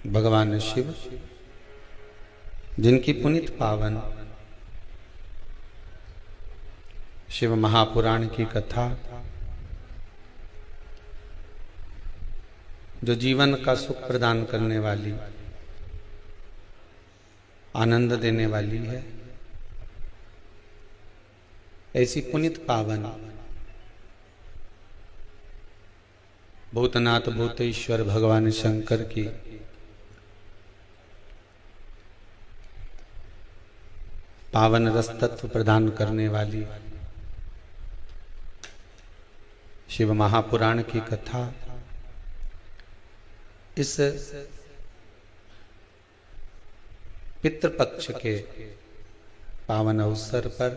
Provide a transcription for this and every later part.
भगवान शिव जिनकी पुनीत पावन शिव महापुराण की कथा जो जीवन का सुख प्रदान करने वाली, आनंद देने वाली है, ऐसी पुनीत पावन भूतनाथ भूतेश्वर भगवान शंकर की पावन रस तत्व प्रदान करने वाली शिव महापुराण की कथा इस पितृपक्ष के पावन अवसर पर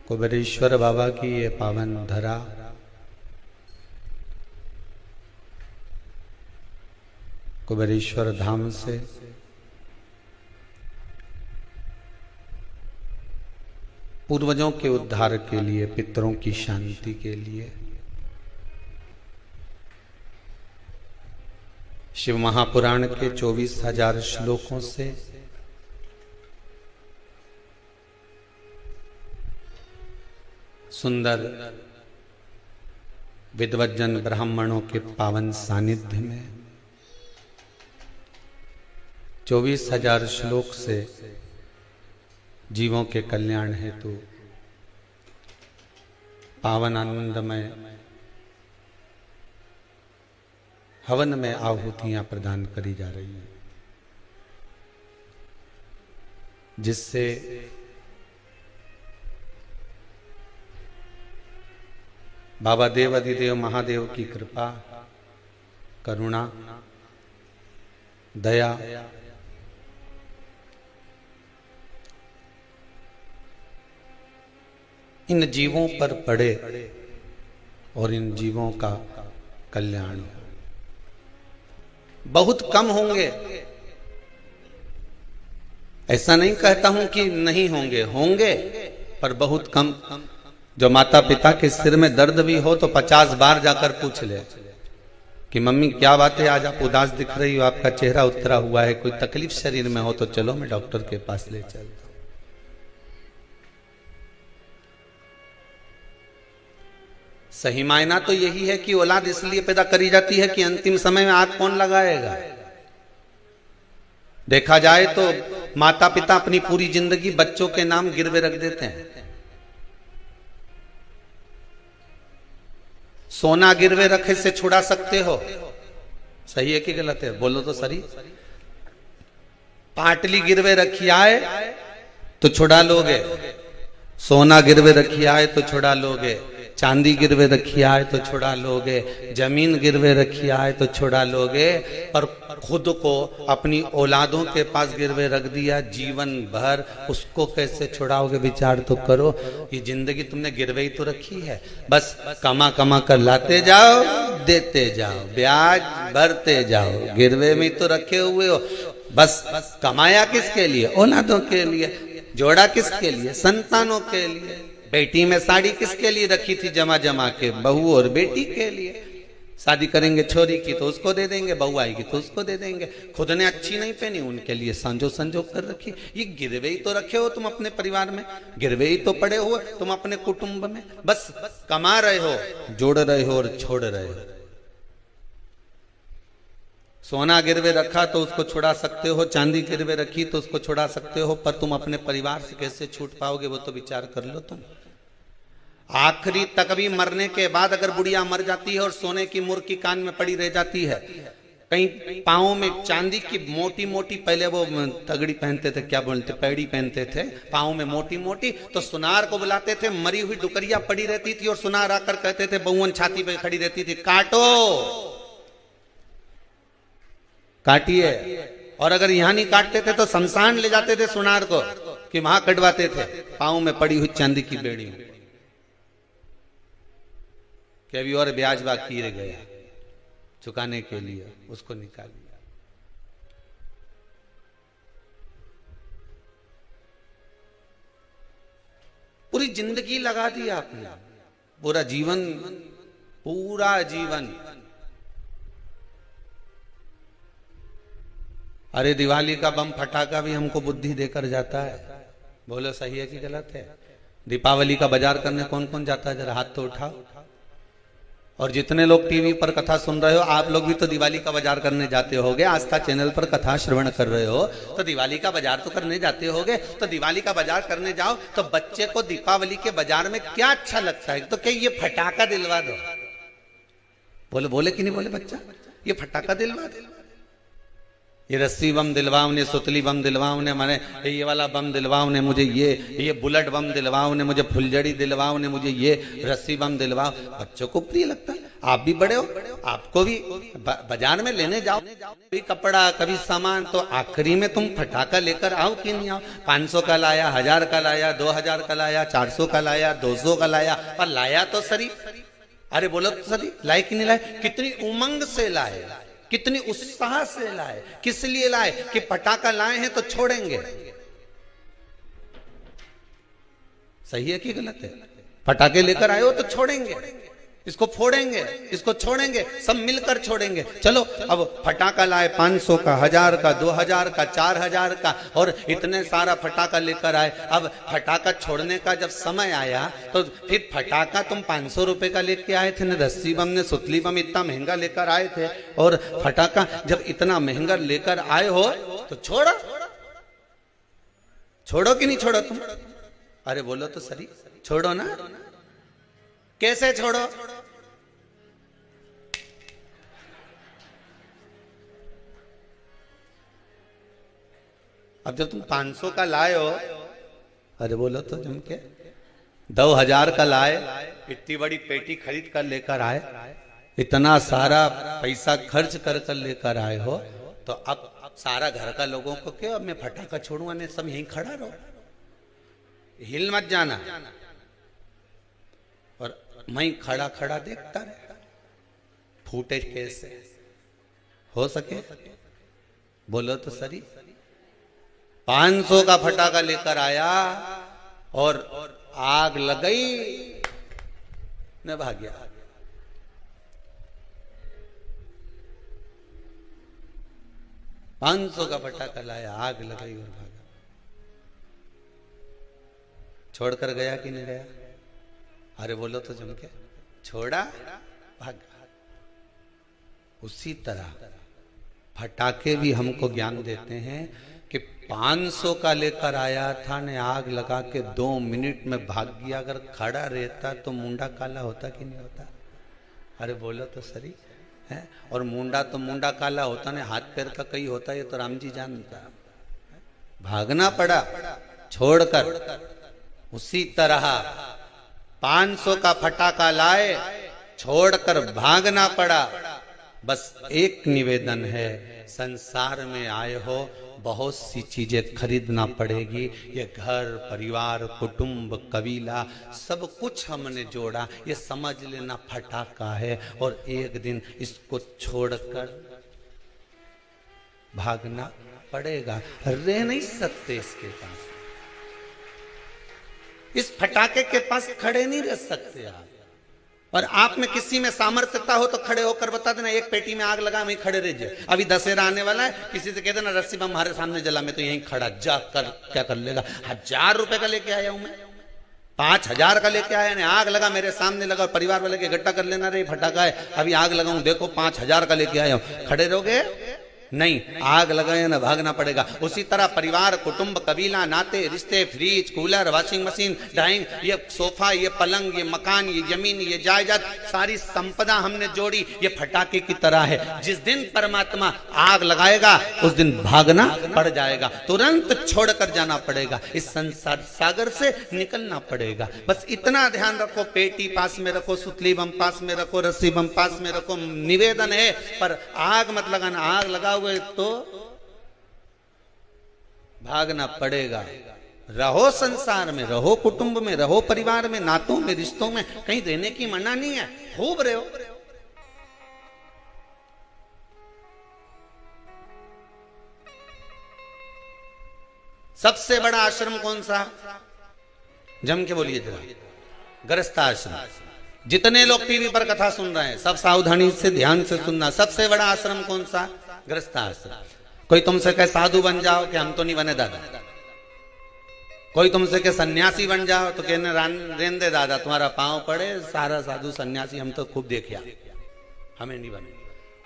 कुबेरेश्वर बाबा की ये पावन धरा कुबेरेश्वर धाम से पूर्वजों के उद्धार के लिए, पितरों की शांति के लिए शिव महापुराण के 24,000 श्लोकों से सुंदर विद्वज्जन ब्राह्मणों के पावन सानिध्य में 24,000 श्लोक से जीवों के कल्याण हेतु पावन आनंदमय हवन में आहुतियां प्रदान करी जा रही हैं, जिससे बाबा देव अधिदेव महादेव की कृपा, करुणा, दया इन जीवों पर पड़े और इन जीवों का कल्याण हो। बहुत कम होंगे, ऐसा नहीं कहता हूं कि नहीं होंगे, होंगे पर बहुत कम। जो माता पिता के सिर में दर्द भी हो तो 50 बार जाकर पूछ ले कि मम्मी क्या बात है, आज आप उदास दिख रही हो, आपका चेहरा उतरा हुआ है, कोई तकलीफ शरीर में हो तो चलो मैं डॉक्टर के पास ले चल। सही मायना तो यही है कि औलाद इसलिए पैदा करी जाती है कि अंतिम समय में हाथ कौन लगाएगा। देखा जाए तो माता पिता अपनी पूरी जिंदगी बच्चों के नाम गिरवे रख देते हैं। सोना गिरवे रखे से छुड़ा सकते हो, सही है कि गलत है, बोलो तो सही। पाटली गिरवे रखी आए तो छुड़ा लोगे, सोना गिरवे रखी आए तो छुड़ा लोगे, चांदी गिरवे रखी आए तो छुड़ा लोगे, जमीन गिरवे रखी आए तो छुड़ा लोगे, पर खुद को अपनी औलादों के पास गिरवे रख दिया जीवन भर, उसको कैसे छुड़ाओगे? विचार तो करो। ये जिंदगी तुमने गिरवे ही तो रखी है, बस कमा कमा कर लाते जाओ, देते जाओ, ब्याज भरते जाओ, गिरवे में तो रखे हुए हो। बस कमाया किसके लिए? औलादों के लिए। जोड़ा किसके लिए? संतानों के लिए। बेटी में साड़ी किसके लिए रखी थी जमा जमा के? बहू और बेटी के लिए। शादी करेंगे छोरी की तो उसको दे देंगे, बहू आएगी तो उसको दे देंगे। खुद ने अच्छी नहीं पहनी, उनके लिए संजो संजो कर रखी। ये गिरवे ही तो रखे हो तुम अपने परिवार में, गिरवे ही तो पड़े हो तुम अपने कुटुंब में। बस कमा रहे हो, जोड़ रहे हो और छोड़ रहे हो। सोना गिरवे रखा तो उसको छुड़ा सकते हो, चांदी गिरवे रखी तो उसको छुड़ा सकते हो, पर तुम अपने परिवार से कैसे छूट पाओगे वो तो विचार कर लो तुम। आखिरी तक भी मरने के बाद अगर बुढ़िया मर जाती है और सोने की मुर्की कान में पड़ी रह जाती है, कहीं पाँव में चांदी की मोटी मोटी, पहले वो तगड़ी पहनते थे, क्या बोलते, पैड़ी पहनते थे, पाँव में मोटी मोटी, तो सुनार को बुलाते थे। मरी हुई डुकरिया पड़ी रहती थी और सुनार आकर कहते थे, बहुवन छाती पे खड़ी रहती थी, काटो, काटिए। और अगर यहां नहीं काटते थे तो शमशान ले जाते थे सुनार को कि वहां कटवाते थे, पाँव में पड़ी हुई चांदी की बेड़ी। कि अभी और ब्याज बाकी रह गया चुकाने के लिए, उसको निकाल लिया। पूरी जिंदगी लगा दी आपने, पूरा जीवन अरे दिवाली का बम फटाका भी हमको बुद्धि देकर जाता है। बोलो सही है कि गलत है? दीपावली का बाजार करने कौन कौन जाता है? जरा हाथ तो उठाओ। और जितने लोग टीवी पर कथा सुन रहे हो, आप लोग भी तो दिवाली का बाजार करने जाते होगे। आस्था चैनल पर कथा श्रवण कर रहे हो तो दिवाली का बाजार तो करने जाते होगे। तो दिवाली का बाजार करने जाओ तो बच्चे को दीपावली के बाजार में क्या अच्छा लगता है? तो क्या ये फटाका दिलवा दो। बोले बोले कि नहीं बोले बच्चा? ये फटाका दिलवा दे, ये रस्सी बम दिलवाओ ने, सुतली बम दिलवाओ ने, माने ये वाला बम दिलवाओ ने मुझे, ये बुलेट बम दिलवाओ ने मुझे, फुलझड़ी दिलवाओ ने मुझे, ये रस्सी बम दिलवाओ। बच्चों को प्रिय लगता है। आप भी बड़े हो, आपको भी बाजार में लेने जाओ कभी कपड़ा कभी सामान, तो आखिरी में तुम फटाका लेकर आओ कि नहीं आओ? 500 का लाया, 1000 का लाया, 2000 का लाया, 400 का लाया, 200 का लाया, पर लाया तो सही। अरे बोलो तो सही, लाए कि नहीं लाए? कितनी उमंग से लाए, कितनी उत्साह से लाए। किस लिए लाए? कि पटाखा लाए हैं तो छोड़ेंगे। सही है कि गलत है? पटाखे लेकर आए हो तो छोड़ेंगे, इसको फोड़ेंगे, इसको छोड़ेंगे, सब मिलकर छोड़ेंगे। चलो अब फटाखा लाए 500 का, 1000 का, 2000 का, 4000 का, और इतने सारा फटाखा लेकर आए। अब फटाखा छोड़ने का जब समय आया तो फिर फटाखा तुम 500 रुपए का लेके आए थे न, रस्सी बम ने सुतली बम इतना महंगा लेकर आए थे, और फटाखा जब इतना महंगा लेकर आए हो तो छोड़ो, छोड़ो कि नहीं छोड़ो तुम? अरे बोलो तो सही, छोड़ो ना। कैसे छोड़ो? अब जब तुम 500 का लाए हो, अरे बोलो तो जम के, 2000 का लाए, इतनी बड़ी पेटी खरीद कर लेकर आए, इतना सारा पैसा खर्च कर कर लेकर आए हो, तो अब सारा घर का लोगों को क्यों अब मैं फटाखा छोड़ूंगा? नहीं, सब यहीं खड़ा रहो, हिल मत जाना। और मैं खड़ा खड़ा देखता रहता, फूटे कैसे हो सके? बोलो तो सही। 500 का फटाखा लेकर आया और आग लग गई न, भाग गया। $500 का फटाखा लाया, आग लगाई और भागा। छोड़कर गया कि नहीं गया? अरे बोलो तो जम के, छोड़ा, भाग। उसी तरह फटाके भी हमको ज्ञान देते हैं कि 500 का लेकर आया था ने, आग लगा के 2 मिनट में भाग गया। अगर खड़ा रहता तो मुंडा काला होता कि नहीं होता? अरे बोलो तो सही है। और मुंडा तो मुंडा काला होता ने, हाथ पैर का कई होता, ये तो राम जी जानता। भागना पड़ा छोड़कर। उसी तरह 500 का फटाका लाए, छोड़कर भागना पड़ा। बस एक निवेदन है, संसार में आए हो, बहुत सी चीजें खरीदना पड़ेगी। ये घर परिवार कुटुंब कबीला सब कुछ हमने जोड़ा, ये समझ लेना फटाका है, और एक दिन इसको छोड़कर भागना पड़ेगा। रह नहीं सकते इसके पास, इस फटाके के पास खड़े नहीं रह सकते आप। और आप में किसी में सामर्थ्यता हो तो खड़े होकर बता देना, एक पेटी में आग लगा, वहीं खड़े रह जाए। अभी दशहरा आने वाला है, किसी से कह देना रस्सी बम हमारे सामने जला, मैं तो यहीं खड़ा, जा कर क्या कर लेगा? 1000 रुपए का लेके आया हूं मैं, 5000 का लेके आया, ने आग लगा मेरे सामने लगा, और परिवार वाले के इकट्ठा कर लेना, रे फटाका है अभी आग लगाऊं, देखो 5000 का लेके आया हूं। खड़े रहोगे? नहीं, आग लगाए ना, भागना पड़ेगा। उसी तरह परिवार कुटुंब कबीला नाते रिश्ते, fridge cooler washing machine dining, ये सोफा ये पलंग ये मकान ये जमीन ये जायदाद, सारी संपदा हमने जोड़ी, ये फटाके की तरह है। जिस दिन परमात्मा आग लगाएगा उस दिन भागना पड़ जाएगा, तुरंत छोड़कर जाना पड़ेगा, इस संसार सागर से निकलना पड़ेगा। बस इतना ध्यान रखो, पेटी पास में रखो, सुतली बम पास में रखो, रस्सी बम पास में रखो। निवेदन है, पर आग मत लगाना, आग लगा हुए तो भागना पड़ेगा। रहो संसार में, रहो कुटुंब में, रहो परिवार में, नातों में, रिश्तों में, कहीं रहने की मना नहीं है, खूब रहो। सबसे बड़ा आश्रम कौन सा? जम के बोलिए जरा। गृहस्थ आश्रम। जितने लोग टीवी पर कथा सुन रहे हैं, सब सावधानी से ध्यान से सुनना। सबसे बड़ा आश्रम कौन सा? गृहस्थ आश्रम। कोई तुमसे कहे साधु बन जाओ कि हम तो नहीं बने दादा। कोई तुमसे कहे सन्यासी बन जाओ तो कहने रेन दे दादा, तुम्हारा पांव पड़े, सारा साधु सन्यासी हम तो खूब देखिया, हमें नहीं बने।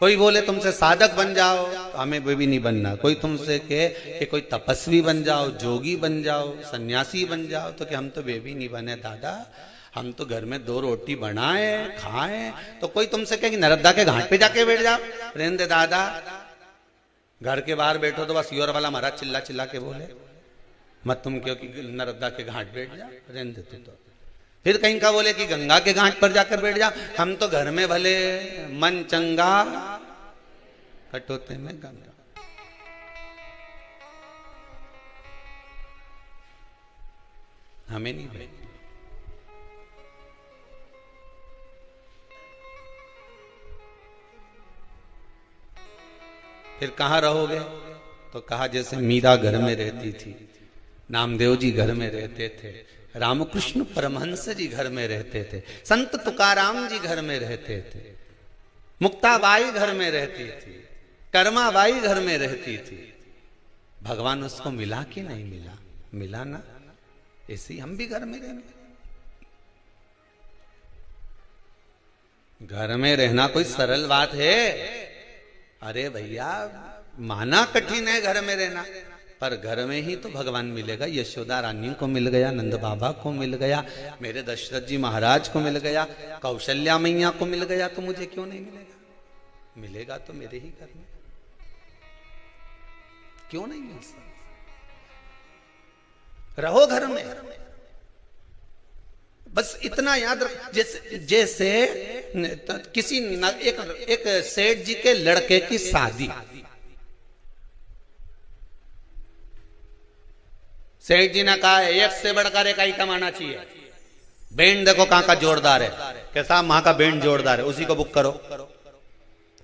कोई बोले तुमसे साधक बन जाओ तो हमें वे भी नहीं बनना। कोई तुमसे कहे कि कोई तपस्वी बन जाओ, जोगी बन जाओ, सन्यासी बन जाओ तो कि हम तो वे भी नहीं बने दादा, हम तो घर में 2 रोटी बनाए खाए। तो कोई तुमसे कहे कि नर्मदा के घाट पे जाके बैठ जाओ, रहने दे दादा, घर के बाहर बैठो तो बस योर वाला महाराज चिल्ला चिल्ला के बोले मत तुम क्यों कि नर्मदा के घाट बैठ जाओ, रहने दे तू तो। फिर कहीं का बोले कि गंगा के घाट पर जाकर बैठ जाओ, हम तो घर में भले मन चंगा कटोते में गंगा। हमें नहीं भाई। फिर कहां रहोगे? तो कहा जैसे मीरा घर में रहती थी, नामदेव जी घर में रहते थे, रामकृष्ण परमहंस जी घर में रहते थे, संत तुकाराम जी घर में रहते थे, मुक्ताबाई घर में रहती थी, कर्माबाई घर में रहती थी। भगवान उसको मिला कि नहीं मिला? मिला ना। ऐसे हम भी घर में रहेंगे। घर में रहना कोई सरल बात है? अरे भैया माना कठिन है घर में रहना, पर घर में ही तो भगवान मिलेगा। यशोदा रानी को मिल गया, नंद बाबा को मिल गया, मेरे दशरथ जी महाराज को मिल गया, कौशल्या मैया को मिल गया, तो मुझे क्यों नहीं मिलेगा? मिलेगा तो मेरे ही घर में, क्यों नहीं मिल सकता? रहो घर में। बस इतना याद रख, जैसे किसी एक सेठ जी के लड़के की शादी, सेठ जी ने कहा एक से बढ़कर एक ही कमाना चाहिए, बैंड देखो कहां का जोरदार है, कैसा वहां का बैंड जोरदार है, उसी को बुक करो।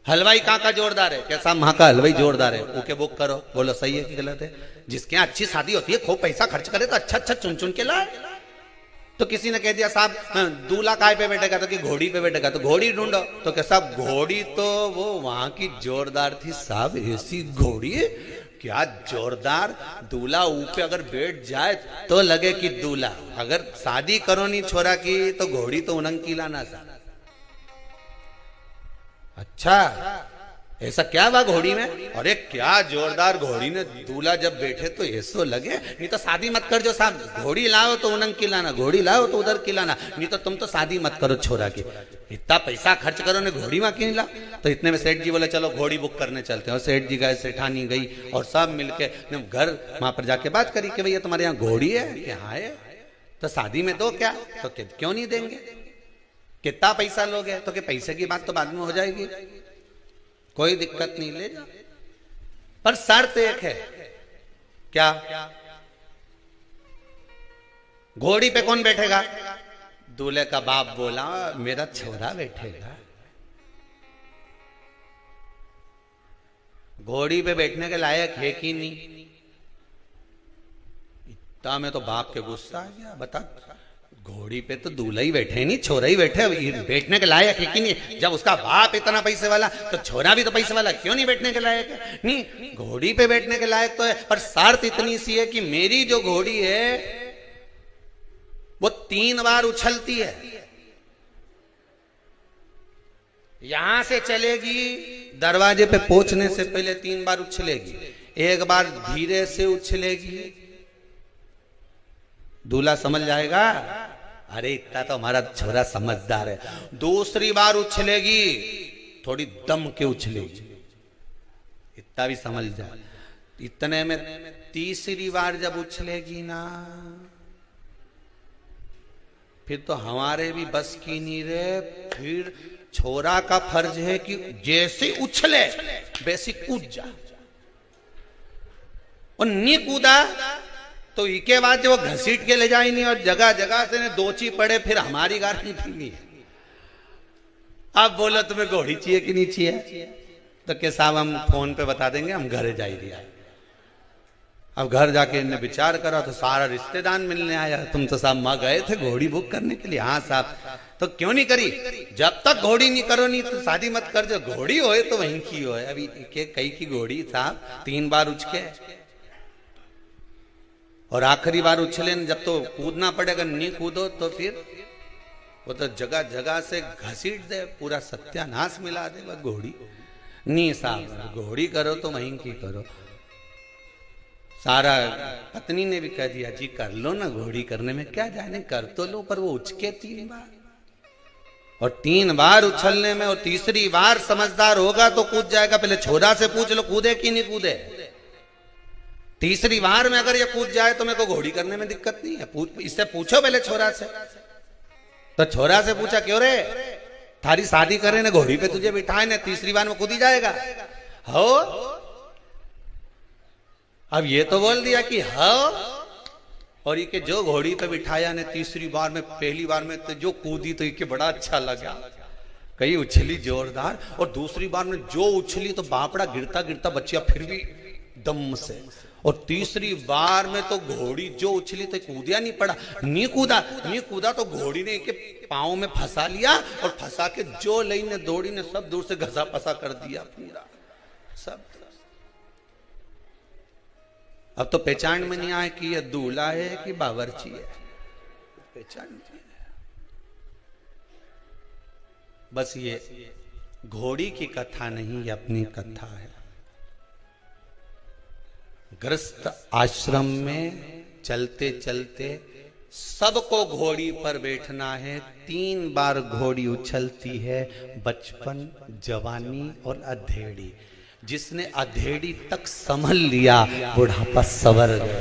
हलवाई कहां का जोरदार है, कैसा वहां का हलवाई जोरदार है, ओके बुक करो। बोलो सही है कि गलत है? जिसके यहाँ अच्छी शादी होती है, खूब पैसा खर्च करे तो अच्छा अच्छा चुन चुन के लाए। तो किसी ने कह दिया साहब दूल्हा काय पे बैठेगा, तो कि घोड़ी पे बैठेगा, तो घोड़ी ढूंढो। तो क्या साहब घोड़ी तो वो वहां की जोरदार थी साहब, ऐसी घोड़ी क्या जोरदार, दूल्हा ऊपर अगर बैठ जाए तो लगे कि दूल्हा। अगर शादी करो नहीं छोरा की तो घोड़ी तो उनंकीला ना सा। अच्छा ऐसा क्या हुआ घोड़ी में? अरे क्या जोरदार घोड़ी ने दूल्हा जब बैठे तो ऐसो लगे। नहीं तो शादी मत कर जो साहब, घोड़ी लाओ तो उनंग खिलाना, घोड़ी लाओ तो उधर खिलाना, नहीं तो तुम तो शादी मत करो छोरा की। इतना पैसा खर्च करो ने घोड़ी में क्यों ला? तो इतने में सेठ जी बोले चलो घोड़ी बुक करने चलते हैं। और सेठ जी गए, सेठानी गई और सब मिलके घर वहां पर जाके बात करी कि भैया तुम्हारे यहाँ घोड़ी है? कि हाँ है। तो शादी में दो क्या? तो क्यों नहीं देंगे, कितना पैसा लोगे? तो पैसे की बात तो बाद में हो जाएगी, कोई दिक्कत नहीं, ले जा। पर शर्त एक है, क्या? घोड़ी पे कौन बैठेगा? दूल्हे का बाप बोला मेरा छोरा बैठेगा। घोड़ी पे बैठने के लायक है कि नहीं? इतना में तो बाप के गुस्सा आ गया। बता, घोड़ी पे तो दूल्हा ही बैठे नहीं, छोरा ही बैठे, बैठने के लायक है कि नहीं? जब उसका बाप इतना पैसे वाला तो छोरा भी तो पैसे वाला, क्यों नहीं बैठने के लायक है? नहीं, घोड़ी पे बैठने के लायक तो है, पर शर्त इतनी सी है कि मेरी जो घोड़ी है वो 3 बार उछलती है। यहां से चलेगी, दरवाजे पे पहुंचने से पहले 3 बार उछलेगी। एक बार धीरे से उछलेगी, दूल्हा समझ जाएगा अरे इतना तो हमारा छोरा समझदार है। दूसरी बार उछलेगी, थोड़ी दम के उछलेगी, इतना भी समझ जाए। इतने में तीसरी बार जब उछलेगी ना, फिर तो हमारे भी बस की नहीं रे। फिर छोरा का फर्ज है कि जैसे उछले वैसे कूद जा। और नहीं कूदा तो इसके बाद जो घसीट के ले जाए नहीं, और जगह जगह से ने दोची पड़े, फिर हमारी गारंटी नहीं है। अब बोलो तुम्हें घोड़ी चाहिए कि नहीं चाहिए? तो के साहब हम फोन पे बता देंगे, हम घरे जा ही दिया। अब घर जाके इनने विचार करा तो सारा रिश्तेदार मिलने आया। तुम तो साहब माँ गए थे घोड़ी बुक करने के लिए? हाँ साहब। तो क्यों नहीं करी? जब तक घोड़ी नहीं करो नहीं तो शादी मत कर। जो घोड़ी होए तो वहीं की होए। अभी के कई की घोड़ी साहब 3 बार उछके और आखिरी बार उछले जब तो कूदना पड़ेगा, नहीं कूदो तो फिर वो तो जगह जगह से घसीट दे, पूरा सत्यानाश मिला दे। वह घोड़ी नहीं साहब, घोड़ी करो तो वहीं की करो। सारा पत्नी ने भी कह दिया जी कर लो ना, घोड़ी करने में क्या जाने, कर तो लो। पर वो उछके 3 बार और 3 बार उछलने में, और तीसरी बार समझदार होगा तो कूद जाएगा। पहले छोरा से पूछ लो कूदे कि नहीं कूदे। तीसरी बार में अगर ये कूद जाए तो मेरे को घोड़ी करने में दिक्कत नहीं है। इससे पूछो पहले छोरा से। तो छोरा से पूछा क्यों रे, थारी शादी करे ने घोड़ी पे तुझे बिठाए ने, तीसरी बार में कूद ही जाएगा हो। अब ये तो बोल दिया कि हो, और ये जो घोड़ी पे बिठाया ने तीसरी बार में, पहली बार में तो जो कूदी तो ये बड़ा अच्छा लगा, कहीं उछली जोरदार। और दूसरी बार में जो उछली तो बापड़ा गिरता गिरता बच्चिया फिर भी दम से। और तीसरी बार में तो घोड़ी जो उछली तो कूदिया नहीं पड़ा, नहीं कूदा तो घोड़ी ने के पांव में फंसा लिया और फंसा के जो लई ने दौड़ी ने सब दूर से घसा पसा कर दिया पूरा सब। अब तो पहचान में नहीं आए कि ये दूल्हा है कि बावर्ची है, पहचान नहीं है। बस ये घोड़ी की कथा नहीं, ये अपनी कथा है। गृहस्थ आश्रम में चलते चलते सबको घोड़ी पर बैठना है। 3 बार घोड़ी उछलती है, बचपन, जवानी और अधेड़ी। जिसने अधेड़ी तक संभल लिया बुढ़ापा सवर गया।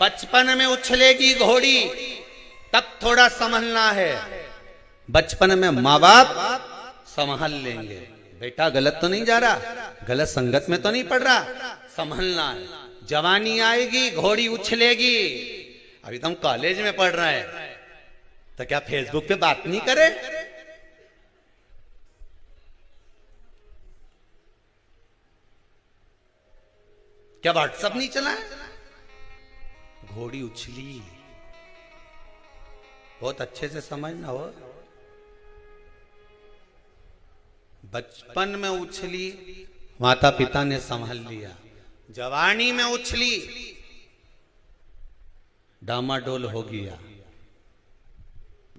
बचपन में उछलेगी घोड़ी तब थोड़ा संभलना है, बचपन में माँ बाप संभाल लेंगे। बेटा गलत तो नहीं जा रहा, गलत संगत में तो नहीं पड़ रहा, संभलना है। जवानी आएगी घोड़ी उछलेगी। अभी तो हम कॉलेज में पढ़ रहे हैं तो क्या फेसबुक पे बात नहीं करे? क्या व्हाट्सएप नहीं चला है? घोड़ी उछली, बहुत अच्छे से समझना हो। बचपन में उछली, माता पिता ने संभाल लिया। जवानी में उछली, डामाडोल हो गया,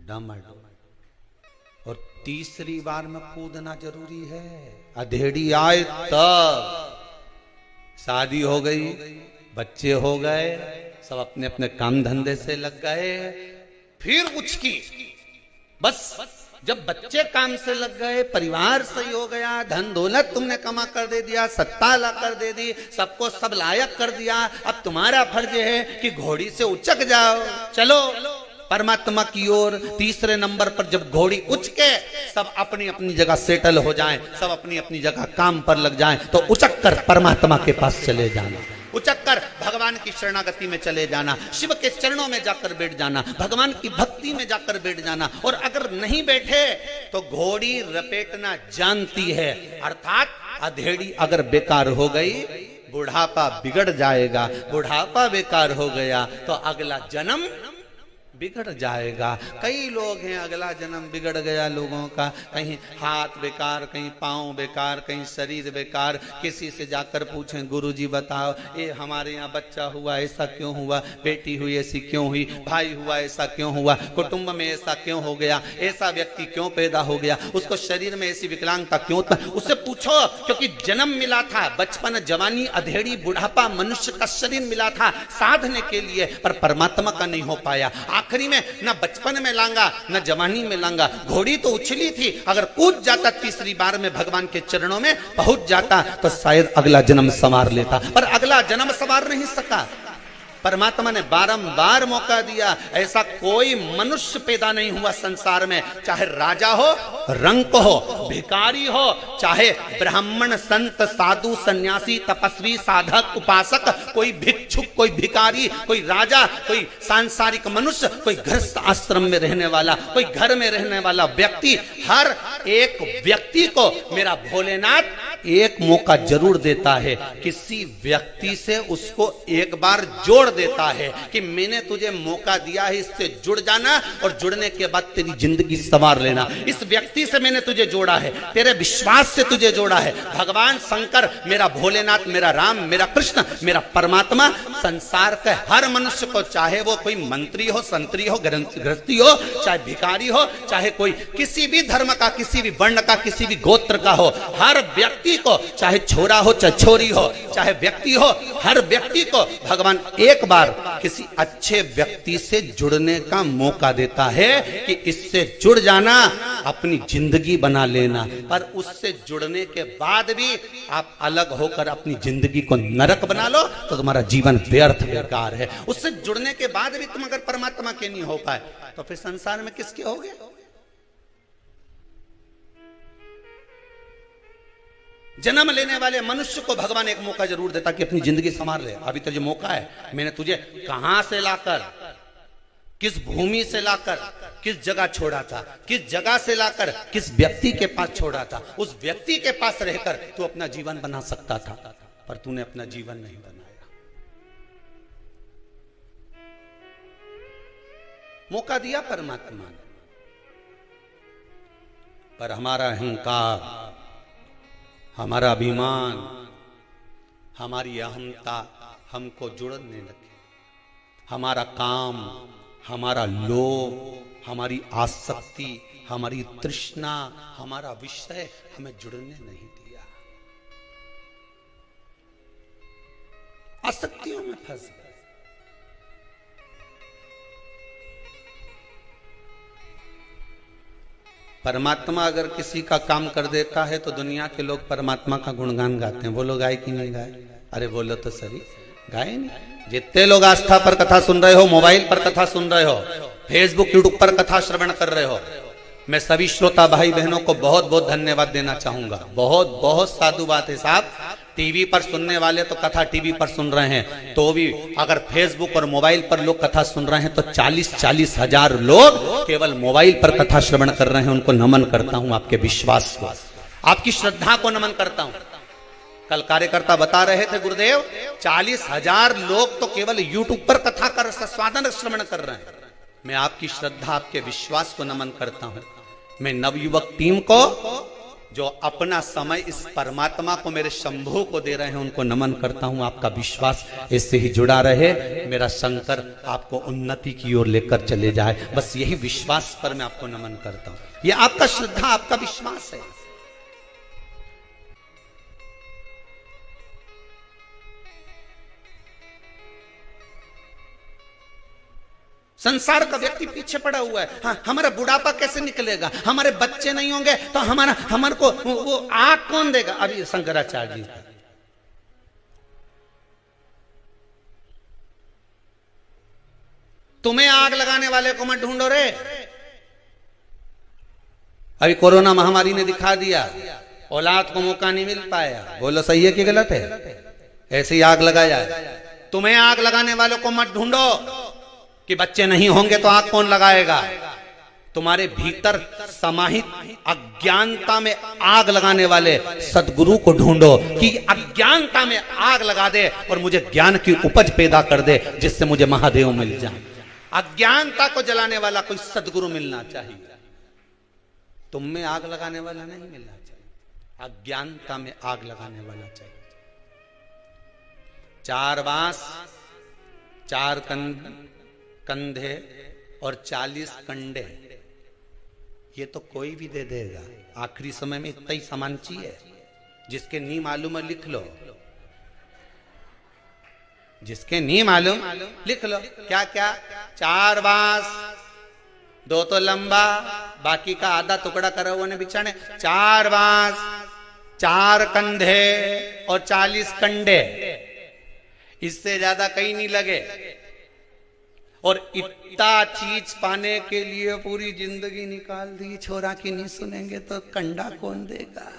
डामाडोल। और तीसरी बार में कूदना जरूरी है। अधेड़ी आए तब। शादी हो गई, बच्चे हो गए, सब अपने अपने काम धंधे से लग गए, फिर उछकी। बस जब बच्चे काम से लग गए, परिवार सही हो गया, धन दौलत तुमने कमा कर दे दिया, सत्ता ला कर दे दी, सबको सब लायक कर दिया, अब तुम्हारा फर्ज है कि घोड़ी से उचक जाओ, चलो परमात्मा की ओर। तीसरे नंबर पर जब घोड़ी उच के सब अपनी अपनी जगह सेटल हो जाएं, सब अपनी अपनी जगह काम पर लग जाएं, तो उचक कर परमात्मा के पास चले जाना, उचक कर भगवान की शरणागति में चले जाना, शिव के चरणों में जाकर बैठ जाना, भगवान की भक्ति में जाकर बैठ जाना। और अगर नहीं बैठे तो घोड़ी रपेटना जानती है, अर्थात अधेड़ी अगर बेकार हो गई, बुढ़ापा बिगड़ जाएगा। बुढ़ापा बेकार हो गया तो अगला जन्म बिगड़ जाएगा। कई लोग हैं अगला जन्म बिगड़ गया लोगों का, कहीं हाथ बेकार, कहीं पांव बेकार, कहीं शरीर बेकार। किसी से जाकर पूछें गुरुजी बताओ ये हमारे यहाँ बच्चा हुआ ऐसा क्यों हुआ, बेटी हुई ऐसी क्यों हुई, भाई हुआ ऐसा क्यों हुआ, कुटुंब में ऐसा क्यों हो गया, ऐसा व्यक्ति क्यों पैदा हो गया, उसको शरीर में ऐसी विकलांगता क्यों था, उससे पूछो। क्योंकि जन्म मिला था, बचपन, जवानी, अधेड़ी, बुढ़ापा, मनुष्य का शरीर मिला था साधने के लिए, पर परमात्मा का नहीं हो पाया। आखिरी में ना बचपन में लांगा ना जवानी में लांगा। घोड़ी तो उछली थी, अगर कूद जाता तीसरी बार में भगवान के चरणों में पहुंच जाता तो शायद अगला जन्म संवार लेता, पर अगला जन्म संवार नहीं सका। परमात्मा ने बारंबार मौका दिया। ऐसा कोई मनुष्य पैदा नहीं हुआ संसार में, चाहे राजा हो, रंक हो, भिखारी हो, चाहे ब्राह्मण, संत, साधु, सन्यासी, तपस्वी, साधक, उपासक, कोई भिक्षुक, कोई भिखारी, कोई राजा, कोई सांसारिक मनुष्य, कोई गृहस्थ आश्रम में रहने वाला, कोई घर में रहने वाला व्यक्ति, हर एक व्यक्ति को मेरा भोलेनाथ एक मौका जरूर देता है, किसी व्यक्ति से उसको एक बार जोड़ देता है कि मैंने तुझे मौका दिया है, इससे जुड़ जाना और जुड़ने के बाद तेरी जिंदगी संवार लेना। इस व्यक्ति से मैंने तुझे जोड़ा है, तेरे विश्वास से तुझे जोड़ा है। भगवान शंकर, मेरा भोलेनाथ, मेरा राम, मेरा कृष्ण, मेरा परमात्मा संसार के हर मनुष्य को, चाहे वो कोई मंत्री हो, संतरी हो, गृहस्थी हो, चाहे भिखारी हो, चाहे कोई किसी भी धर्म का, किसी भी वर्ण का, किसी भी गोत्र का हो, हर व्यक्ति को, चाहे छोरा हो चाहे छोरी हो, चाहे व्यक्ति हो, हर व्यक्ति को भगवान एक बार किसी अच्छे व्यक्ति से जुड़ने का मौका देता है कि इससे जुड़ जाना, अपनी जिंदगी बना लेना। पर उससे जुड़ने के बाद भी आप अलग होकर अपनी जिंदगी को नरक बना लो तो तुम्हारा जीवन व्यर्थ बेकार है। उससे जुड़ने के बाद भी तुम अगर परमात्मा के नहीं हो पाए तो फिर संसार में किसके होगे? जन्म लेने वाले मनुष्य को भगवान एक मौका जरूर देता कि अपनी जिंदगी संवार ले। अभी तुझे मौका है, मैंने तुझे कहां से लाकर, किस भूमि से लाकर, किस जगह छोड़ा था, किस जगह से लाकर किस व्यक्ति के पास छोड़ा था। उस व्यक्ति के पास रहकर तू अपना जीवन बना सकता था, पर तूने अपना जीवन नहीं बनाया। मौका दिया परमात्मा ने, पर हमारा अहंकार, हमारा अभिमान, हमारी अहंता हमको जुड़ने लगे। हमारा काम, हमारा लोभ, हमारी आसक्ति, हमारी तृष्णा, हमारा विषय हमें जुड़ने नहीं दिया। आसक्तियों में फंस गए। परमात्मा अगर किसी का काम कर देता है तो दुनिया के लोग परमात्मा का गुणगान गाते हैं। वो लोग गाए कि नहीं गाए? अरे बोलो तो सही, गाए नहीं? जितने लोग आस्था पर कथा सुन रहे हो, मोबाइल पर कथा सुन रहे हो, फेसबुक यूट्यूब पर कथा श्रवण कर रहे हो, मैं सभी श्रोता भाई बहनों को बहुत बहुत धन्यवाद देना चाहूंगा। बहुत बहुत साधु बात है साहब। टीवी पर सुनने वाले तो कथा टीवी पर सुन रहे हैं, तो भी अगर फेसबुक और मोबाइल पर लोग कथा सुन रहे हैं तो 40-40 हजार लोग केवल मोबाइल पर कथा श्रवण कर रहे हैं। उनको नमन करता हूं, आपके विश्वास को, आपकी श्रद्धा को नमन करता हूं। कल कार्यकर्ता बता रहे थे गुरुदेव, 40,000 लोग तो केवल यूट्यूब पर कथा कर स्वादन श्रवण कर रहे हैं। मैं आपकी श्रद्धा, आपके विश्वास को नमन करता हूं। मैं नवयुवक टीम को, जो अपना समय इस परमात्मा को, मेरे शंभू को दे रहे हैं, उनको नमन करता हूं। आपका विश्वास इससे ही जुड़ा रहे, मेरा शंकर आपको उन्नति की ओर लेकर चले जाए, बस यही विश्वास पर मैं आपको नमन करता हूं। ये आपका श्रद्धा, आपका विश्वास है। संसार का व्यक्ति पीछे पड़ा हुआ है। हाँ, हमारा बुढ़ापा कैसे निकलेगा, हमारे बच्चे नहीं होंगे तो हमारे को वो आग कौन देगा? अभी शंकराचार्य जी, तुम्हें आग लगाने वाले को मत ढूंढो रे। अभी कोरोना महामारी ने दिखा दिया, औलाद को मौका नहीं मिल पाया। बोलो सही है कि गलत है? ऐसे ही आग लगाया है। तुम्हें आग लगाने वालों को मत ढूंढो कि बच्चे नहीं होंगे तो आग कौन लगाएगा। तुम्हारे भीतर समाहित अज्ञानता में आग लगाने वाले सदगुरु को ढूंढो कि अज्ञानता में आग लगा दे और मुझे ज्ञान की उपज पैदा कर दे, जिससे मुझे महादेव मिल जाए। अज्ञानता को जलाने वाला कोई सदगुरु मिलना चाहिए। तुम में आग लगाने वाला नहीं मिलना चाहिए, अज्ञानता में आग लगाने वाला चाहिए। 4 बांस, 4 कंधे और 40 कंडे, ये तो कोई भी दे देगा। आखिरी समय में इतना ही सामान चाहिए। जिसके नहीं मालूम है लिख लो, जिसके नहीं मालूम लिख लो। क्या क्या? 4 बांस, 2 तो लंबा, बाकी का आधा टुकड़ा करा हुआ ने बिछाने। 4 बांस, 4 कंधे और 40 कंडे, इससे ज्यादा कहीं नहीं लगे। और इतना चीज पाने के लिए पूरी जिंदगी निकाल दी। छोरा की नहीं सुनेंगे तो कंडा कौन देगा,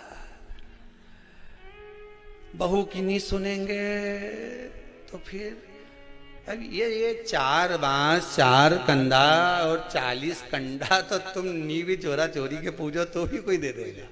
बहू की नहीं सुनेंगे तो फिर अब ये 4 बांस, 4 कंधा और 40 कंडा तो तुम नी भी चोरा चोरी के पूजो तो भी कोई दे देगा।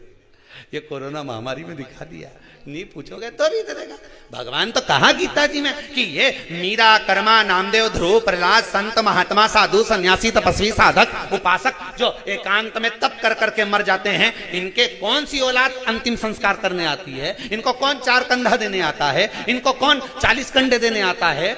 ये कोरोना महामारी में दिखा दिया। नहीं पूछोगे तो भी दे देगा। भगवान तो कहा गीता जी में कि ये मीरा, कर्मा, नामदेव, ध्रुव, प्रहलाद, संत, महात्मा, साधु, सन्यासी, तपस्वी, साधक, उपासक जो एकांत में तप कर करके मर जाते हैं, इनके कौन सी औलाद अंतिम संस्कार करने आती है? इनको कौन 4 कंधा देने आता है? इनको कौन 40 कंडे देने आता है?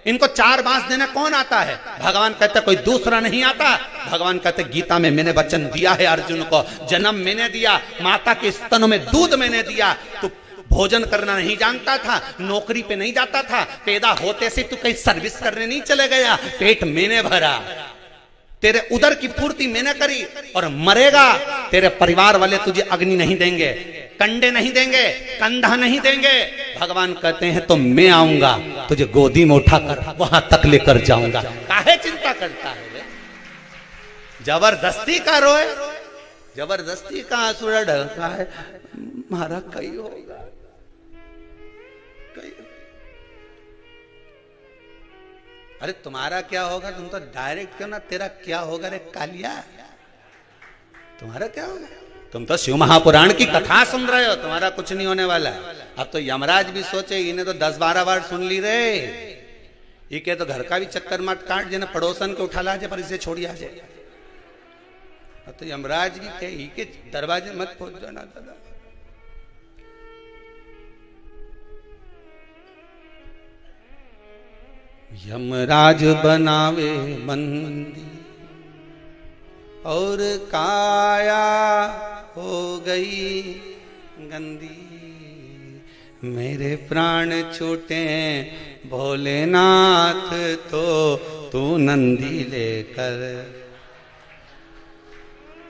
इनको 4 बांस देने कौन आता है? भगवान कहते कोई दूसरा नहीं आता। भगवान कहते गीता में मैंने वचन दिया है अर्जुन को, जन्म मैंने दिया, माता के स्तनों में दूध मैंने दिया, तू भोजन करना नहीं जानता था, नौकरी पे नहीं जाता था, पैदा होते से तू कहीं सर्विस करने नहीं चले गया, पेट मैंने भरा, तेरे उदर की पूर्ति मैंने करी, और मरेगा तेरे परिवार वाले तुझे अग्नि नहीं देंगे, कंडे नहीं देंगे, कंधा नहीं देंगे। भगवान कहते हैं तो मैं आऊंगा, तुझे गोदी में उठाकर वहां तक लेकर जाऊंगा। काहे चिंता करता है? जबरदस्ती का रोए, जबरदस्ती का आंसू ढलता है, मारा कई होगा। अरे तुम्हारा क्या होगा? तुम तो डायरेक्ट क्यों ना, तेरा क्या होगा रे कालिया? तुम्हारा क्या होगा? तुम तो शिव महापुराण की कथा सुन रहे हो, तुम्हारा कुछ नहीं होने वाला। अब तो यमराज भी सोचे, इन्हें तो 10-12 बार सुन ली रे, ये के तो घर का भी चक्कर मत काट, जिन्हें पड़ोसन को उठा ला जाए पर इसे छोड़ी आ जाए। अब तो यमराज भी कहे के दरवाजे मत पहुंच जाना दादा। यमराज बनावे बंदी और काया हो गई गंदी, मेरे प्राण छूटे भोलेनाथ तो तू नंदी लेकर।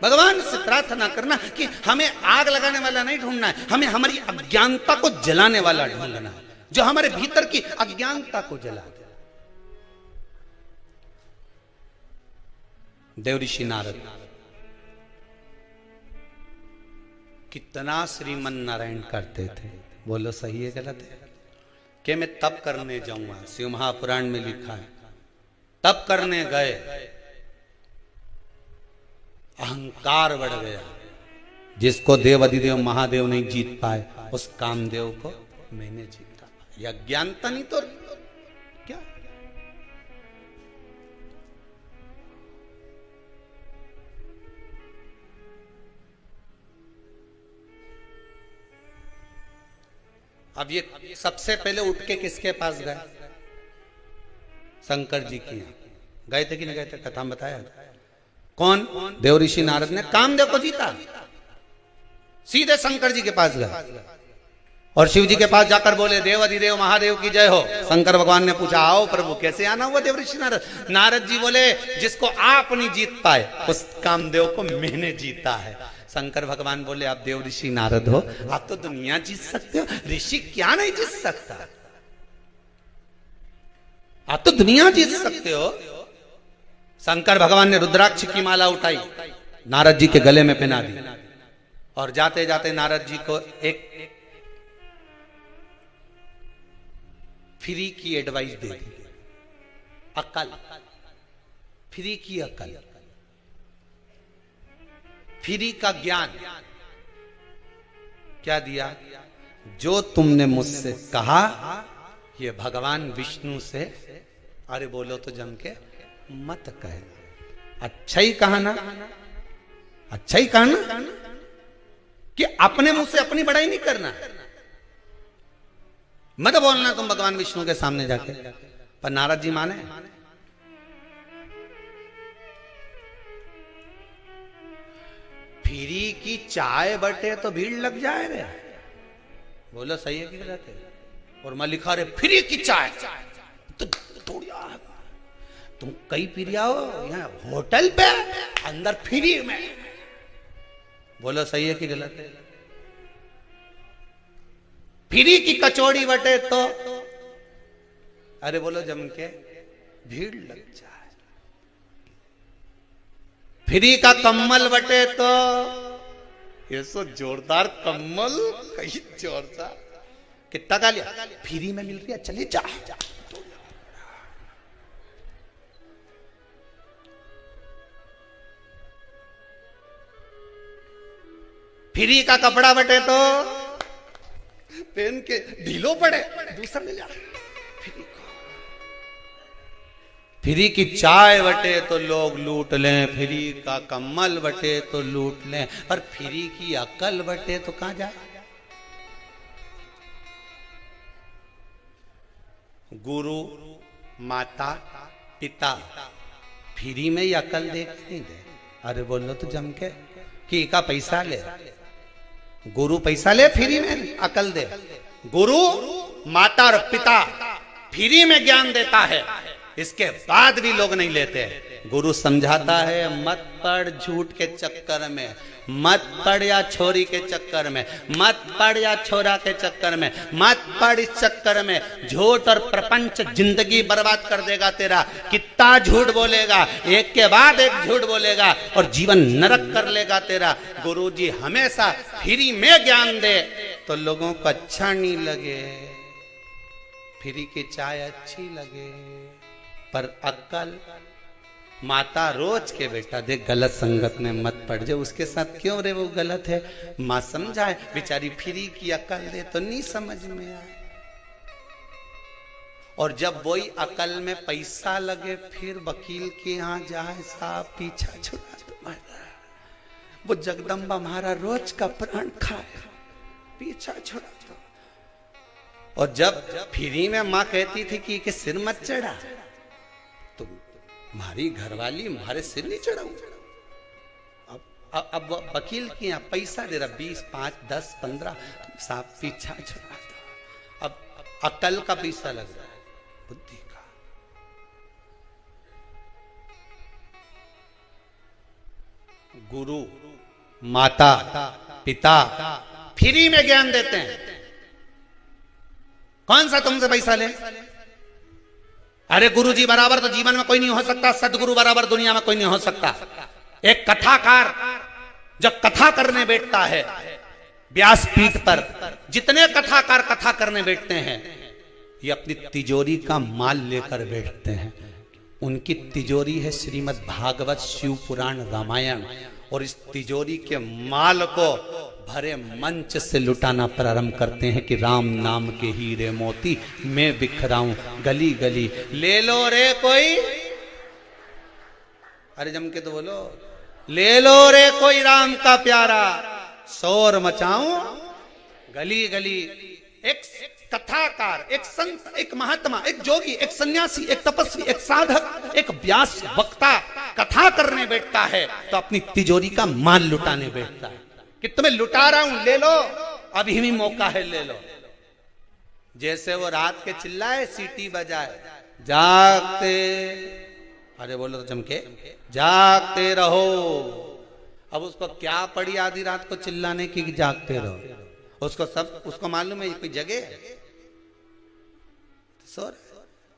भगवान से प्रार्थना करना कि हमें आग लगाने वाला नहीं ढूंढना है, हमें हमारी अज्ञानता को जलाने वाला ढूंढना है, जो हमारे भीतर की अज्ञानता को जला दे। देवऋषि नारद कितना श्रीमन नारायण करते थे, बोलो सही है गलत है? कि मैं तप करने जाऊंगा, शिव महापुराण में लिखा है, तप करने गए, अहंकार बढ़ गया, जिसको देव अधिदेव महादेव नहीं जीत पाए, उस कामदेव को मैंने जीता। यह अज्ञानता नहीं तो क्या? अब ये सबसे पहले उठ के किसके पास गए? शंकर जी की गए थे कि नहीं गए थे? कथा में बताया। कौन? देवऋषि नारद ने कामदेव को जीता, सीधे शंकर जी के पास गए और शिव जी के पास जाकर बोले देव अधिदेव महादेव की जय हो। शंकर भगवान ने पूछा आओ प्रभु कैसे आना हुआ देवऋषि नारद? नारद जी बोले जिसको आप नहीं जीत पाए उस कामदेव को मैंने जीता है। शंकर भगवान बोले आप देव ऋषि नारद हो, आप तो दुनिया जीत सकते हो, ऋषि क्या नहीं जीत सकता? आप तो दुनिया जीत सकते हो। शंकर भगवान ने रुद्राक्ष की माला उठाई, नारद जी के गले में पहना दी और जाते जाते नारद जी को एक फ्री की एडवाइस दे दी, अकल, फ्री की अकल, फ्री का ज्ञान। क्या दिया? जो तुमने मुझसे कहा ये भगवान विष्णु से, अरे बोलो तो जम के मत कहे, अच्छा ही कहा ना, अच्छा ही कहा ना, कि अपने मुंह से अपनी बड़ाई नहीं करना, मत बोलना तुम भगवान विष्णु के सामने जाके। पर नारद जी माने? फ्री की चाय बटे तो भीड़ लग जाए रे, बोलो सही है कि गलत है? और मैं लिखा रे फ्री की चाय तो थोड़ी, तुम कहीं पी आओ यहाँ होटल पे अंदर फ्री में, बोलो सही है कि गलत है? फ्री की कचौड़ी बटे तो अरे बोलो जम के भीड़ लग जाए, फ्री का कम्बल बटे तो ये सो जोरदार कम्बल, कहीं जोरदार, कितना का लिया? फ्री में मिल रही है, चलिए जा, जा। फ्री का कपड़ा बटे तो पहन के ढीलो पड़े, दूसरा ले जा। फ्री की चाय बटे तो लोग लूट लें, फ्री का कम्बल बटे तो लूट लें, और फ्री की अकल बटे तो कहां जाए? गुरु माता पिता फ्री में ही अकल देख नहीं दे। अरे बोलो तो जम के कि का पैसा ले, गुरु पैसा ले फ्री में अकल दे। गुरु माता और पिता फ्री में ज्ञान देता है, इसके बाद भी लोग नहीं लेते। गुरु समझाता है मत पड़ झूठ के चक्कर में, मत पड़ या छोरी के चक्कर में, मत पड़ या छोरा के चक्कर में, मत पड़ इस चक्कर में। झूठ और प्रपंच जिंदगी बर्बाद कर देगा तेरा। कितना झूठ बोलेगा, एक के बाद एक झूठ बोलेगा और जीवन नरक कर लेगा तेरा। गुरुजी हमेशा फ्री में ज्ञान दे तो लोगों को अच्छा नहीं लगे, फ्री की चाय अच्छी लगे, पर अक्ल माता रोज के बेटा देख गलत संगत में मत पड़ जाए। उसके साथ क्यों रे, वो गलत है। माँ समझाए, बेचारी फ्री की अकल दे तो नहीं समझ में आए। और जब वही अकल में पैसा लगे फिर वकील के यहाँ जाए, साहब पीछा छुड़ा तुम्हारा, वो जगदम्बा हमारा रोज का प्राण खाए, पीछा छुड़ा दो। और जब फ्री में माँ कहती थी कि सिर मत चढ़ा, तो हमारी घरवाली हमारे सिर नहीं चढ़ाऊ। अब वकील के यहाँ पैसा दे रहा 20, 5, 10, 15, साहब पीछा छुड़ा दो। अब अकल का पैसा लग रहा है, बुद्धि का। गुरु माता पिता फ्री में ज्ञान देते हैं, कौन सा तुमसे पैसा ले? अरे गुरुजी बराबर तो जीवन में कोई नहीं हो सकता, सदगुरु बराबर दुनिया में कोई नहीं हो सकता। एक कथाकार जब कथा करने बैठता है व्यासपीठ पर, जितने कथाकार कथा करने बैठते हैं ये अपनी तिजोरी का माल लेकर बैठते हैं। उनकी तिजोरी है श्रीमद् भागवत, शिव पुराण, रामायण, और इस तिजोरी के माल को भरे मंच से लुटाना प्रारंभ करते हैं कि राम नाम के हीरे मोती मैं बिखराऊं गली गली, ले लो रे कोई, अरे जम के तो बोलो, ले लो रे कोई राम का प्यारा, शोर मचाऊं गली गली। एक कथाकार, एक संत, एक महात्मा, एक जोगी, एक सन्यासी, एक तपस्वी, एक साधक, एक व्यास वक्ता कथा करने बैठता है तो अपनी तिजोरी का माल लुटाने बैठता है कि तुम्हें लुटा रहा हूं, ले लो, अभी भी मौका है, ले लो। जैसे वो रात के चिल्लाए, सीटी बजाए, जागते, अरे बोलो तो चमके, जागते रहो। अब उसको क्या पड़ी आधी रात को चिल्लाने की जागते रहो? उसको मालूम है कोई जगह सो रहे।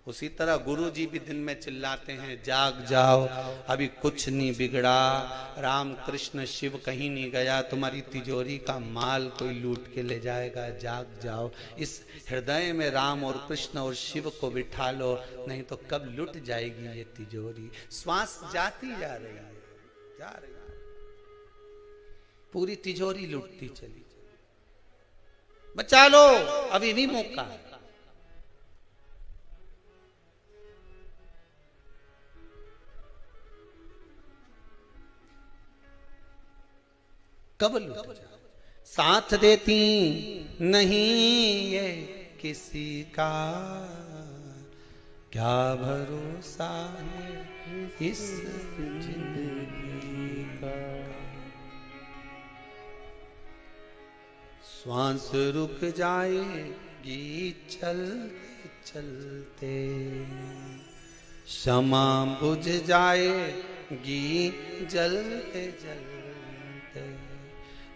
उसी तरह गुरु जी भी दिन में चिल्लाते हैं, जाग जाओ, अभी कुछ नहीं बिगड़ा, राम कृष्ण शिव कहीं नहीं गया, तुम्हारी तिजोरी का माल कोई लूट के ले जाएगा, जाग जाओ। इस हृदय में राम और कृष्ण और शिव को बिठा लो, नहीं तो कब लुट जाएगी ये तिजोरी। श्वास जाती जा रही है, जा रही है, पूरी तिजोरी लुटती चली। बचा लो, अभी भी मौका है। कब लुट जाए? साथ देती नहीं ये किसी का, क्या भरोसा है इस जिंदगी का। श्वास रुक जाएगी चलते चलते, क्षमा बुझ जाएगी जलते जलते,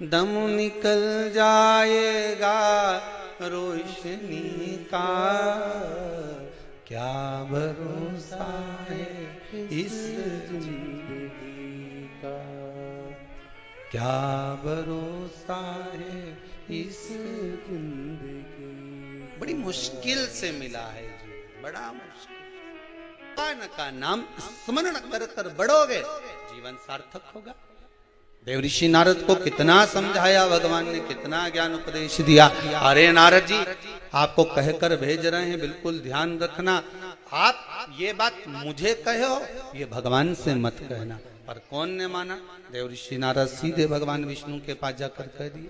दम निकल जाएगा रोशनी का, क्या भरोसा है इस जिंदगी का, क्या भरोसा है इस जिंदगी। बड़ी मुश्किल से मिला है जी, बड़ा मुश्किल। भगवान का नाम स्मरण कर कर बढ़ोगे, जीवन सार्थक होगा। देवऋषि नारद को कितना समझाया भगवान ने, कितना ज्ञान उपदेश दिया। अरे नारद जी, आपको कहकर भेज रहे हैं, बिल्कुल ध्यान रखना। आप ये बात मुझे कहो, ये भगवान से मत कहना। पर कौन ने माना? देवऋषि नारद सीधे भगवान विष्णु के पास जाकर कह दिए,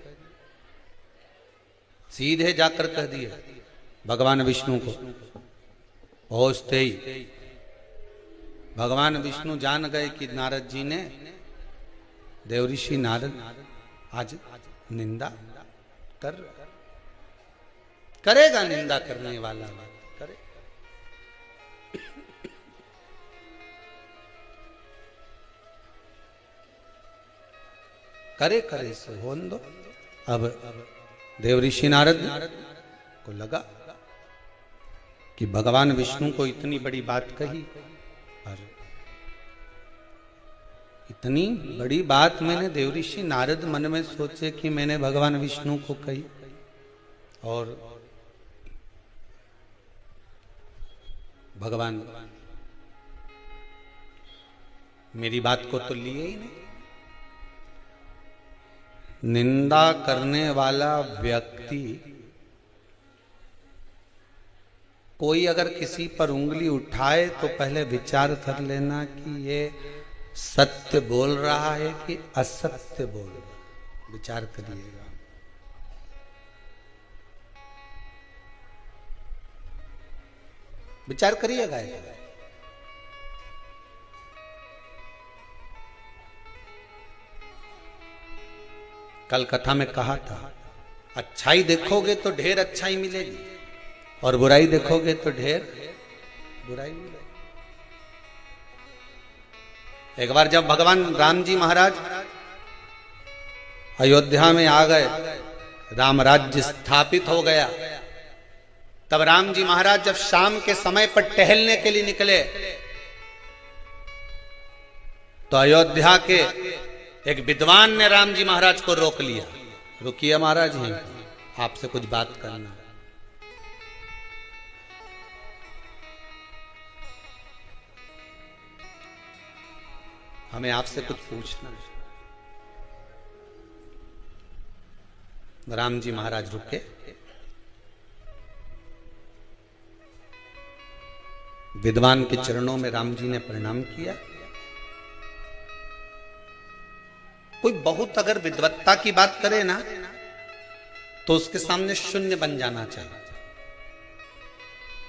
सीधे जाकर कह दिए भगवान विष्णु को। पहुंचते ही भगवान विष्णु जान गए कि नारद जी ने, देवऋषि नारद आज निंदा करेगा, निंदा करने वाला करे। करे करे सो होने दो। अब देवऋषि नारद को लगा कि भगवान विष्णु को इतनी बड़ी बात कही, और इतनी बड़ी बात मैंने, देवऋषि नारद मन में सोचे कि मैंने भगवान विष्णु को कही, और भगवान मेरी बात को तो लिए ही नहीं। निंदा करने वाला व्यक्ति, कोई अगर किसी पर उंगली उठाए तो पहले विचार कर लेना कि ये सत्य बोल रहा है कि असत्य बोल रहा है। विचार करिएगा। विचार करिएगा। कल कथा में कहा था, अच्छाई देखोगे तो ढेर अच्छाई मिलेगी, और बुराई देखोगे तो ढेर बुराई मिलेगी। एक बार जब भगवान राम जी महाराज अयोध्या में आ गए, राम राज्य स्थापित हो गया, तब राम जी महाराज जब शाम के समय पर टहलने के लिए निकले, तो अयोध्या के एक विद्वान ने राम जी महाराज को रोक लिया। रुकिए महाराज जी, आपसे कुछ बात करना। हमें आपसे कुछ पूछना है। राम जी महाराज रुके, विद्वान के चरणों में राम जी ने प्रणाम किया। कोई बहुत अगर विद्वत्ता की बात करे ना, तो उसके सामने शून्य बन जाना चाहिए।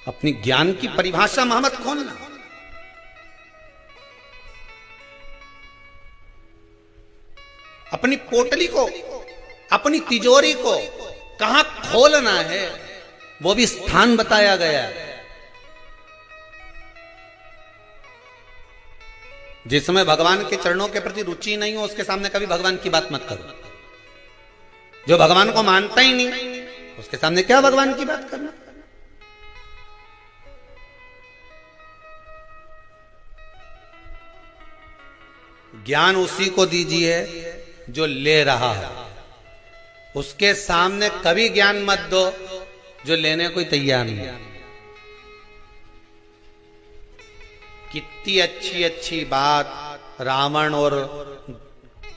अपनी ज्ञान की परिभाषा मत खोलना। अपनी पोटली को, अपनी तिजोरी को कहां खोलना है, वो भी स्थान बताया गया है। जिस समय भगवान के चरणों के प्रति रुचि नहीं हो, उसके सामने कभी भगवान की बात मत करो। जो भगवान को मानता ही नहीं, उसके सामने क्या भगवान की बात करना। ज्ञान उसी को दीजिए जो ले रहा है। उसके सामने कभी ज्ञान मत दो जो लेने कोई तैयार नहीं है। कितनी अच्छी अच्छी बात रावण और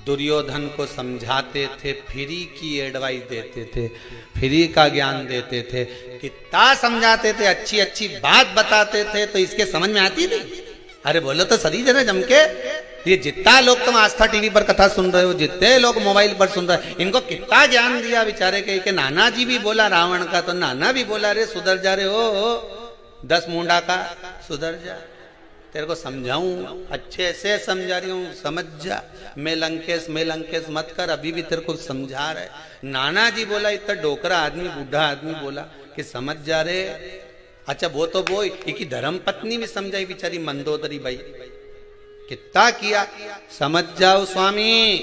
दुर्योधन को समझाते थे, फ्री की एडवाइस देते थे, फ्री का ज्ञान देते थे, कितना समझाते थे, अच्छी अच्छी बात बताते थे, तो इसके समझ में आती थी। अरे बोलो तो सही जरा जम के। ये जितना लोग तुम आस्था टीवी पर कथा सुन रहे हो, जितने लोग मोबाइल पर सुन रहे हो, इनको कितना ज्ञान दिया बेचारे के नाना जी भी बोला रावण का, तो नाना भी बोला रे सुधर जा रे हो 10 मुंडा का, सुधर जा, तेरे को समझाऊं, अच्छे से समझा रही हूं, समझ जा, मैं लंकेश मत कर, अभी भी तेरे को समझा रहे। नाना जी बोला, इतना डोकरा आदमी, बूढ़ा आदमी बोला कि समझ जा रे। अच्छा वो तो वो की धर्म पत्नी भी समझाई बेचारी मंदोदरी भाई, कितना किया, समझ जाओ स्वामी।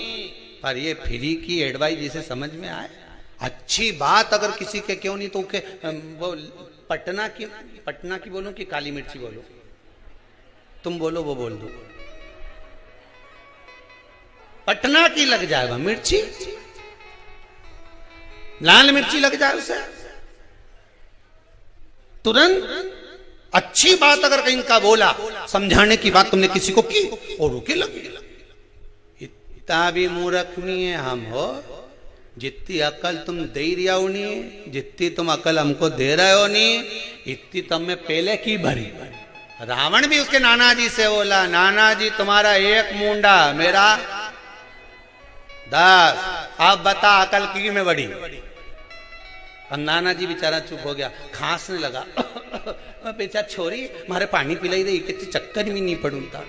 पर ये फ्री की एडवाइस जिसे समझ में आए, अच्छी बात अगर किसी के क्यों नहीं, तो वो पटना की बोलूं कि काली मिर्ची बोलो, तुम बोलो वो बोल दो, पटना की लग जाएगा मिर्ची, लाल मिर्ची लग जाए उसे तुरंत। अच्छी बात अगर कहीं का बोला, समझाने की बात तुमने किसी को की और रोके लगे, इतना भी मूर्ख नहीं है हम हो। जितनी अकल तुम दे रहा हो नहीं, जितनी तुम अकल हमको दे रहे हो नहीं, इतनी तुम में पहले की भरी। रावण भी उसके नाना जी से बोला, नाना जी तुम्हारा एक मुंडा, मेरा 10, अब बता अकल की में बड़ी। अब नाना जी बेचारा चुप हो गया, खांसने लगा। बेचारा छोरी मारे पानी पिलाई रही, कितने चक्कर भी नहीं पड़ू था।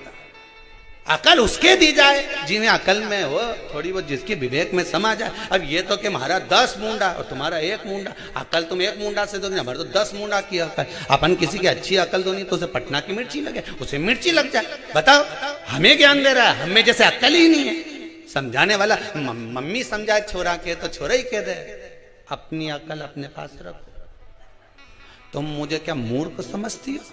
अकल उसके दी जाए जिन्हें अकल में हो थोड़ी बहुत, जिसकी विवेक में समा जाए। अब ये तो कि हमारा 10 मुंडा और तुम्हारा 1 मुंडा। अकल तुम 1 मुंडा से दो, हमारे तो 10 मुंडा की अकल। अपन किसी की अच्छी अकल दो नहीं तो उसे पटना की मिर्ची लगे, उसे मिर्ची लग जाए। बताओ हमें ज्ञान दे रहा है, हमें जैसे अकल ही नहीं है। समझाने वाला मम्मी समझाए छोरा के तो छोरा ही कह दे, अपनी अकल अपने पास रखो। तुम मुझे क्या मूर्ख समझती हो?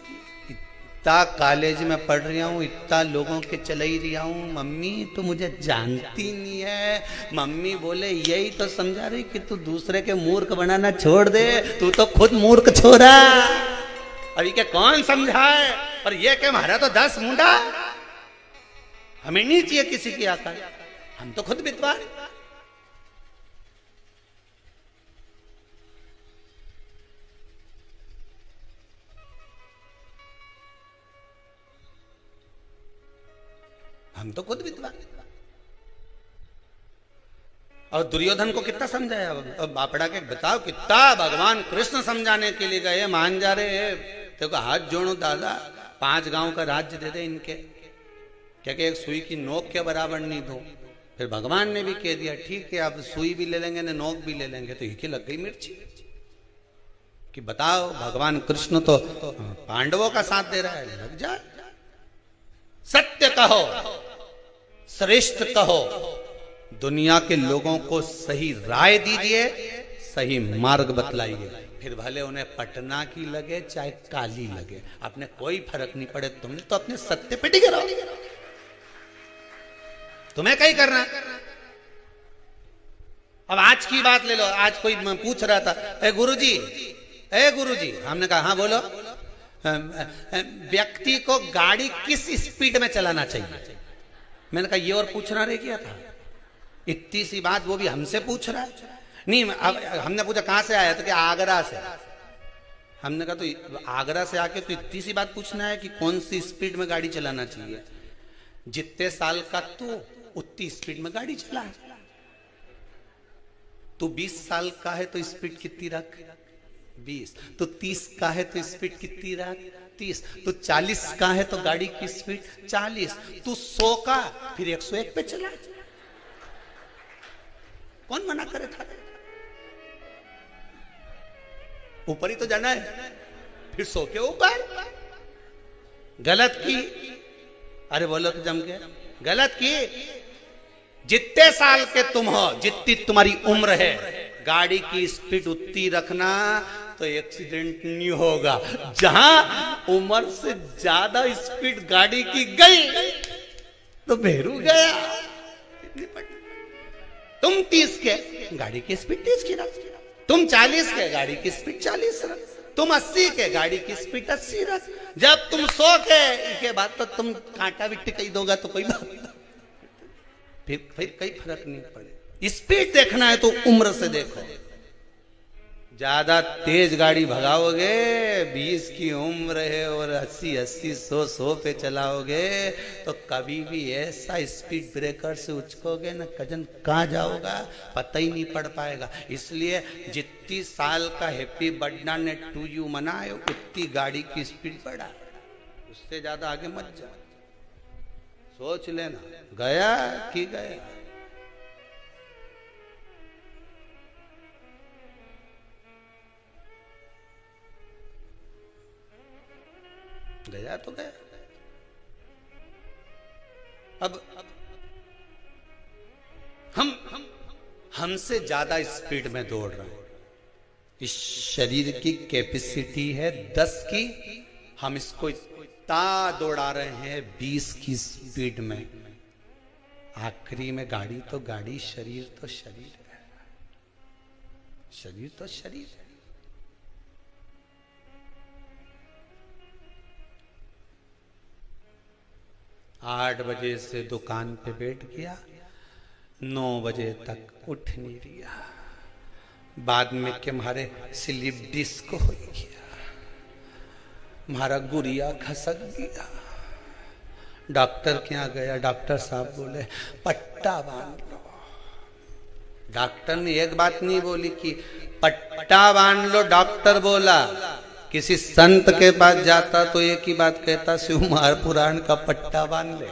इतना कॉलेज में पढ़ रहा हूँ, इतना लोगों के चल ही रहा हूँ, मम्मी तो मुझे जानती नहीं है। मम्मी बोले यही तो समझा रही कि तू दूसरे के मूर्ख बनाना छोड़ दे, तू तो खुद मूर्ख छोरा। अभी के कौन समझाए? और ये के हमारा तो 10 मुंडा, हमें नहीं चाहिए किसी की अकल, हम तो खुद विद्वान। हम तो खुद विद्वान। और दुर्योधन को कितना समझाया? अब बापड़ा के बताओ कितना भगवान कृष्ण समझाने के लिए गए, मान जा रहे हैं। देखो हाथ जोड़ो दादा, 5 गांव का राज्य दे दे इनके, क्या कि एक सुई की नोक के बराबर नहीं दो। फिर भगवान ने भी कह दिया ठीक है, अब सुई भी ले लेंगे ना नोक भी ले लेंगे, तो एक ही लग गई मिर्ची। कि बताओ भगवान कृष्ण तो पांडवों का साथ दे रहा है, लग जाए। सत्य कहो, श्रेष्ठ कहो, दुनिया के लोगों को सही राय दीजिए, सही मार्ग बतलाइए, फिर भले उन्हें पटना की लगे चाहे काली लगे, अपने कोई फर्क नहीं पड़े। तुमने तो अपने सत्य पे टिके रहो, तुम्हें कहीं करना। अब आज की बात ले लो, आज कोई पूछ रहा था, ए गुरुजी, हमने कहा हाँ बोलो, व्यक्ति को गाड़ी किस स्पीड में चलाना चाहिए? मैंने कहा ये और पूछना रह गया था, इतनी सी बात वो भी हमसे पूछ रहा है। नहीं अब हमने पूछा कहां से आया? तो क्या आगरा से। हमने कहा तो आगरा से आके तो इतनी सी बात पूछना है कि कौन सी स्पीड में गाड़ी चलाना चाहिए? जितने साल का तू उतनी स्पीड में गाड़ी चला। तू 20 साल का है तो स्पीड कितनी रख? 20। तो 30 का है तो स्पीड कितनी रख? 30। तो 40 का है तो गाड़ी की स्पीड 40। तू 100 का फिर 101 पे चला। कौन मना करे था? ऊपर ही तो जाना है, फिर 100 के ऊपर। गलत की, अरे बोलो तो जम के, गलत की। जितने साल के तुम हो, जितनी तुम्हारी उम्र है, गाड़ी की स्पीड उतनी रखना तो एक्सीडेंट नहीं होगा। जहां उम्र से ज्यादा स्पीड गाड़ी की गई तो भेरू गया। तुम 30 के, गाड़ी की स्पीड 30 की रख। तुम 40 के, गाड़ी की स्पीड 40 रख। तुम 80 के, गाड़ी की स्पीड 80 रख। जब तुम 100 के, इसके बाद तो तुम कांटा भी टिकाई दोगा तो कोई बात नहीं, फिर कोई फर्क नहीं पड़े। स्पीड देखना है तो उम्र से देखो। ज्यादा तेज गाड़ी भगाओगे, 20 की उम्र है और 80 80 100 100 पे चलाओगे तो कभी भी ऐसा स्पीड ब्रेकर से उचकोगे ना, कजन कहाँ जाओगा पता ही नहीं पड़ पाएगा। इसलिए जितनी साल का हैप्पी बर्थडे टू यू मनाए, उतनी गाड़ी की स्पीड बढ़ा, उससे ज्यादा आगे मत जाओ। सोच लेना, गया कि गया। गया तो गया। अब हमसे ज्यादा स्पीड में दौड़ रहे हैं। इस शरीर की कैपेसिटी है 10 की, हम इसको इतना दौड़ा रहे हैं 20 की स्पीड में। आखिरी में गाड़ी तो गाड़ी, शरीर तो शरीर है, शरीर तो शरीर है। आठ बजे से दुकान पे बैठ गया, 9 बजे तक उठ नहीं रिया। बाद में के मारे स्लिप डिस्क हो गया, मारा गुड़िया खसक गया। डॉक्टर के यहाँ गया, डॉक्टर साहब बोले पट्टा बांध लो। डॉक्टर ने एक बात नहीं बोली कि पट्टा बांध लो, डॉक्टर बोला। किसी संत के पास जाता तो एक ही बात कहता, शिव महापुराण का पट्टा बांध ले।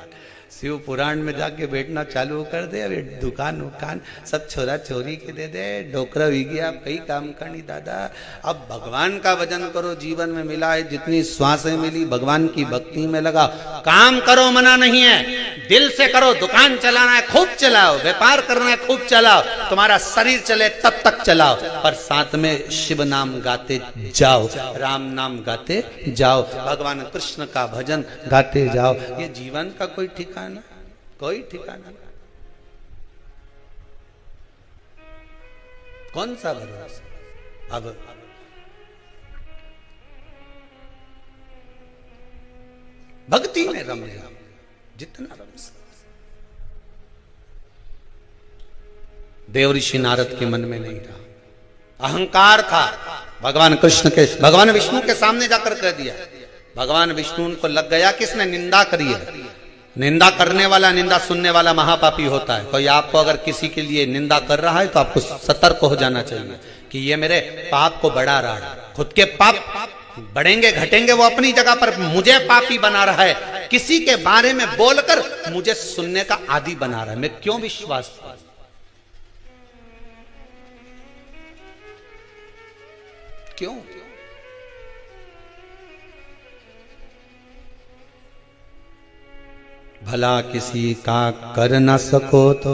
शिव पुराण में जाके बैठना चालू कर दे। अरे दुकान उकान सब छोरा छोरी के दे दे, डोकरा भी गया, कई काम करनी दादा। अब भगवान का भजन करो, जीवन में मिला है जितनी श्वासें मिली भगवान की भक्ति में लगाओ। काम करो मना नहीं है, दिल से करो। दुकान चलाना है खूब चलाओ, व्यापार करना है खूब चलाओ, तुम्हारा शरीर चले तब तक चलाओ, पर साथ में शिव नाम गाते जाओ, राम नाम गाते जाओ, भगवान कृष्ण का भजन गाते जाओ। ये जीवन का कोई ठिकाना, कोई ठिकाना, कौन सा भरोसा। अब भक्ति में रम जाओ जितना रम सकते। देव ऋषि नारद के मन में नहीं रहा, अहंकार था। भगवान कृष्ण के, भगवान विष्णु के सामने जाकर कह दिया। भगवान विष्णु उनको लग गया, किसने निंदा करी है। निंदा करने वाला, निंदा सुनने वाला महापापी होता है। कोई आपको अगर किसी के लिए निंदा कर रहा है तो आपको सतर्क हो जाना चाहिए कि ये मेरे पाप को बढ़ा रहा है। खुद के पाप बढ़ेंगे घटेंगे वो अपनी जगह पर, मुझे पापी बना रहा है। किसी के बारे में बोलकर मुझे सुनने का आदी बना रहा है। मैं क्यों विश्वास करूं? क्यों? भला किसी का कर न सको तो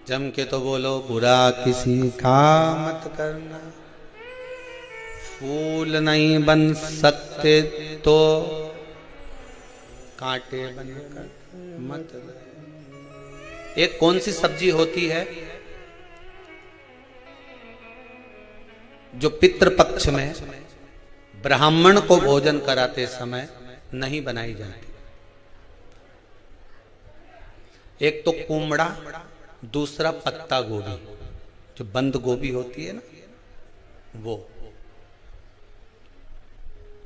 जम के तो बोलो, बुरा किसी का मत करना। फूल नहीं बन सकते तो कांटे बनकर मत। एक कौन सी सब्जी होती है जो पितृपक्ष में ब्राह्मण को भोजन कराते समय नहीं बनाई जाती? एक तो कुमड़ा, दूसरा पत्ता गोभी, जो बंद गोभी होती है ना, वो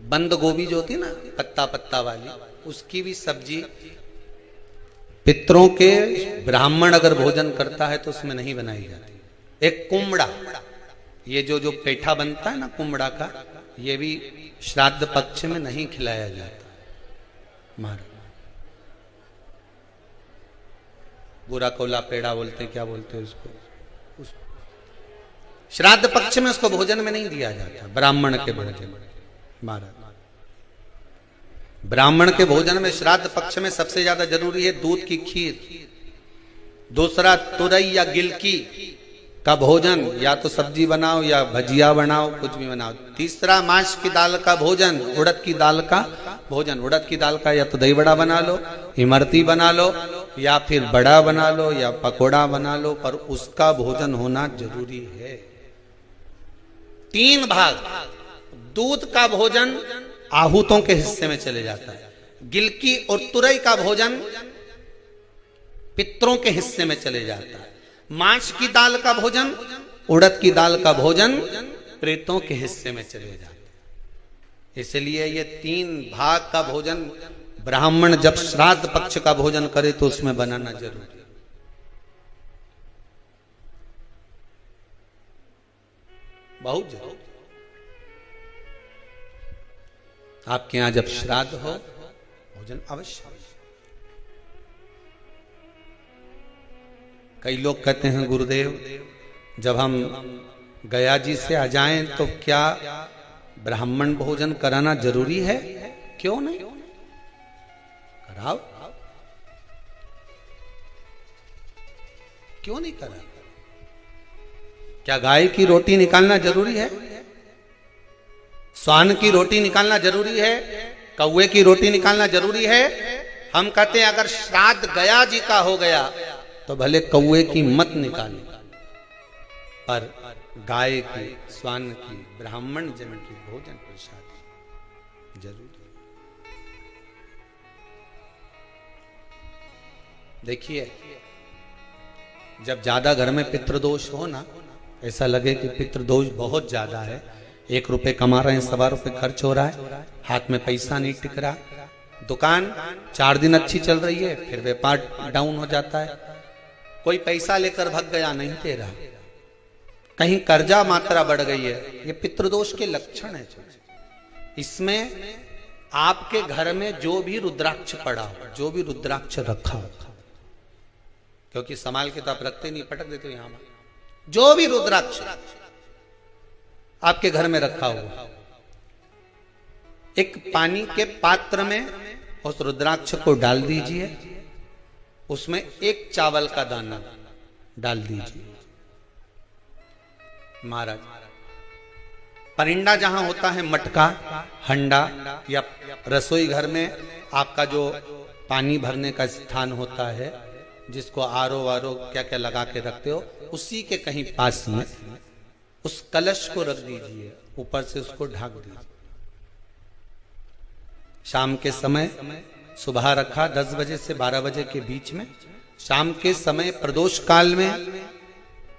बंद गोभी जो होती है ना पत्ता पत्ता वाली, उसकी भी सब्जी पितरों के ब्राह्मण अगर भोजन करता है तो उसमें नहीं बनाई जाती। एक कुमड़ा, ये जो पेठा बनता है ना कुमड़ा का, ये भी श्राद्ध पक्ष में नहीं खिलाया जाता। महाराज बुरा कोला पेड़ा बोलते, क्या बोलते हैं उसको, श्राद्ध पक्ष में उसको भोजन में नहीं दिया जाता। ब्राह्मण के भोजन में, महाराज ब्राह्मण के भोजन में श्राद्ध पक्ष में सबसे ज्यादा जरूरी है दूध की खीर, दूसरा तुरई या गिलकी का भोजन, या तो सब्जी बनाओ या भजिया बनाओ, कुछ भी बनाओ। तीसरा मांस की दाल का भोजन, उड़द की दाल का भोजन। उड़द की दाल का या तो दही बड़ा बना लो, इमरती बना लो, या फिर बड़ा बना लो, या पकोड़ा बना लो, पर उसका भोजन होना जरूरी है। 3 भाग। दूध का भोजन आहूतों के हिस्से में चले जाता है, गिलकी और तुरई का भोजन पितरों के हिस्से में चले जाता है, मांस की दाल का भोजन, उड़द की दाल का भोजन प्रेतों के हिस्से में चले जाते हैं। इसलिए ये 3 भाग का भोजन ब्राह्मण जब श्राद्ध पक्ष का भोजन करे तो उसमें बनाना जरूरी है। बहुत जरूरी। आपके यहां जब श्राद्ध हो भोजन अवश्य। कई लोग कहते हैं गुरुदेव जब हम गया जी से आ जाएं तो क्या ब्राह्मण भोजन कराना जरूरी है? क्यों नहीं, कराओ। क्यों नहीं करा? क्या गाय की रोटी निकालना जरूरी है? स्वान की रोटी निकालना जरूरी है? कौवे की रोटी निकालना जरूरी है? हम कहते हैं अगर श्राद्ध गया जी का हो गया तो भले कौवे की मत निकाले, पर गाय की, स्वान की, ब्राह्मण जन की भोजन प्रसाद जरूरी। देखिए जब ज्यादा घर में पितृदोष हो ना, ऐसा लगे कि पितृदोष बहुत ज्यादा है, 1 रुपए कमा रहे हैं, 1.25 रुपए खर्च हो रहा है, हाथ में पैसा नहीं टिक रहा, दुकान 4 दिन अच्छी चल रही है, फिर व्यापार डाउन हो जाता है, कोई पैसा लेकर भग गया, नहीं दे रहा, कहीं कर्जा मात्रा बढ़ गई है, ये पितृदोष के लक्षण है। इसमें आपके घर में जो भी रुद्राक्ष पड़ा हो, जो भी रुद्राक्ष रखा हो, क्योंकि संभाल के तो आप रखते नहीं, पटक देते हो यहां, जो भी रुद्राक्ष आपके घर में रखा हुआ, एक पानी के पात्र में उस रुद्राक्ष को डाल दीजिए, उसमें 1 चावल का दाना डाल दीजिए। महाराज, परिंदा जहां होता है, मटका, हंडा या रसोई घर में आपका जो पानी भरने का स्थान होता है, जिसको आरो वारो क्या क्या लगा के रखते हो, उसी के कहीं पास में उस कलश को रख दीजिए, ऊपर से उसको ढक दीजिए। शाम के समय, सुबह रखा 10 बजे से 12 बजे के बीच में, शाम के समय प्रदोष काल में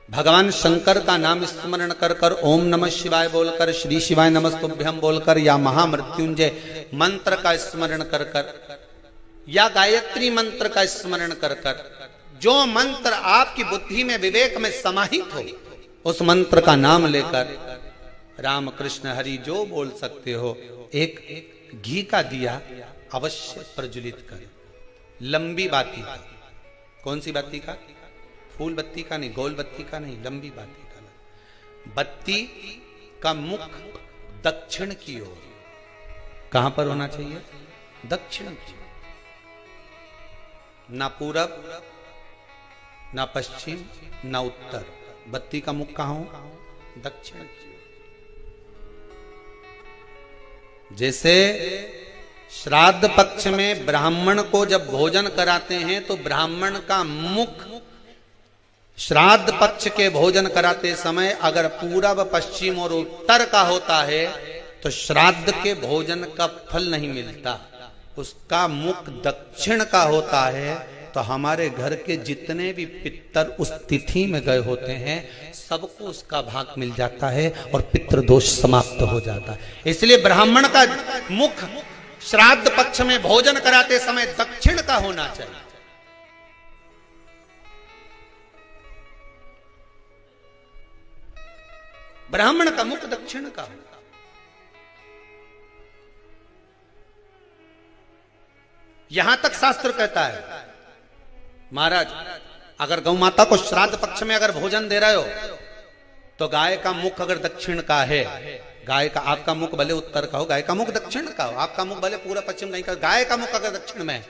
भगवान शंकर का नाम स्मरण कर कर, ओम नमः शिवाय बोलकर, श्री शिवाय नमस्तुभ्यम बोलकर, या महामृत्युंजय मंत्र का स्मरण कर कर, या गायत्री मंत्र का स्मरण कर कर, जो मंत्र आपकी बुद्धि में, विवेक में समाहित हो, उस मंत्र का नाम लेकर राम कृष्ण हरि जो बोल सकते हो, एक घी का दिया अवश्य प्रज्वलित करें, लंबी बाती का। कौन सी बाती का? फूल बत्ती का नहीं, गोल बत्ती का नहीं, लंबी बाती का। बत्ती का मुख दक्षिण की ओर, कहां पर होना चाहिए? दक्षिण की ओर, ना पूरब, ना पश्चिम, ना उत्तर। बत्ती का मुख कहां हो? दक्षिण की ओर। जैसे श्राद्ध पक्ष में ब्राह्मण को जब भोजन कराते हैं तो ब्राह्मण का मुख श्राद्ध पक्ष के भोजन कराते समय अगर पूरब, पश्चिम और उत्तर का होता है तो श्राद्ध के भोजन का फल नहीं मिलता। उसका मुख दक्षिण का होता है तो हमारे घर के जितने भी पितर उस तिथि में गए होते हैं सबको उसका भाग मिल जाता है और पितृ दोष समाप्त हो जाता है। इसलिए ब्राह्मण का मुख श्राद्ध पक्ष में भोजन कराते समय दक्षिण का होना चाहिए। ब्राह्मण का मुख दक्षिण का होगा। यहां तक शास्त्र कहता है महाराज, अगर गौ माता को श्राद्ध पक्ष में अगर भोजन दे रहे हो तो गाय का मुख अगर दक्षिण का है, गाय का, आपका मुख भले उत्तर का हो, गाय का मुख दक्षिण का हो, आपका मुख भले पूरा पश्चिम नहीं का, गाय का मुख अगर दक्षिण में है,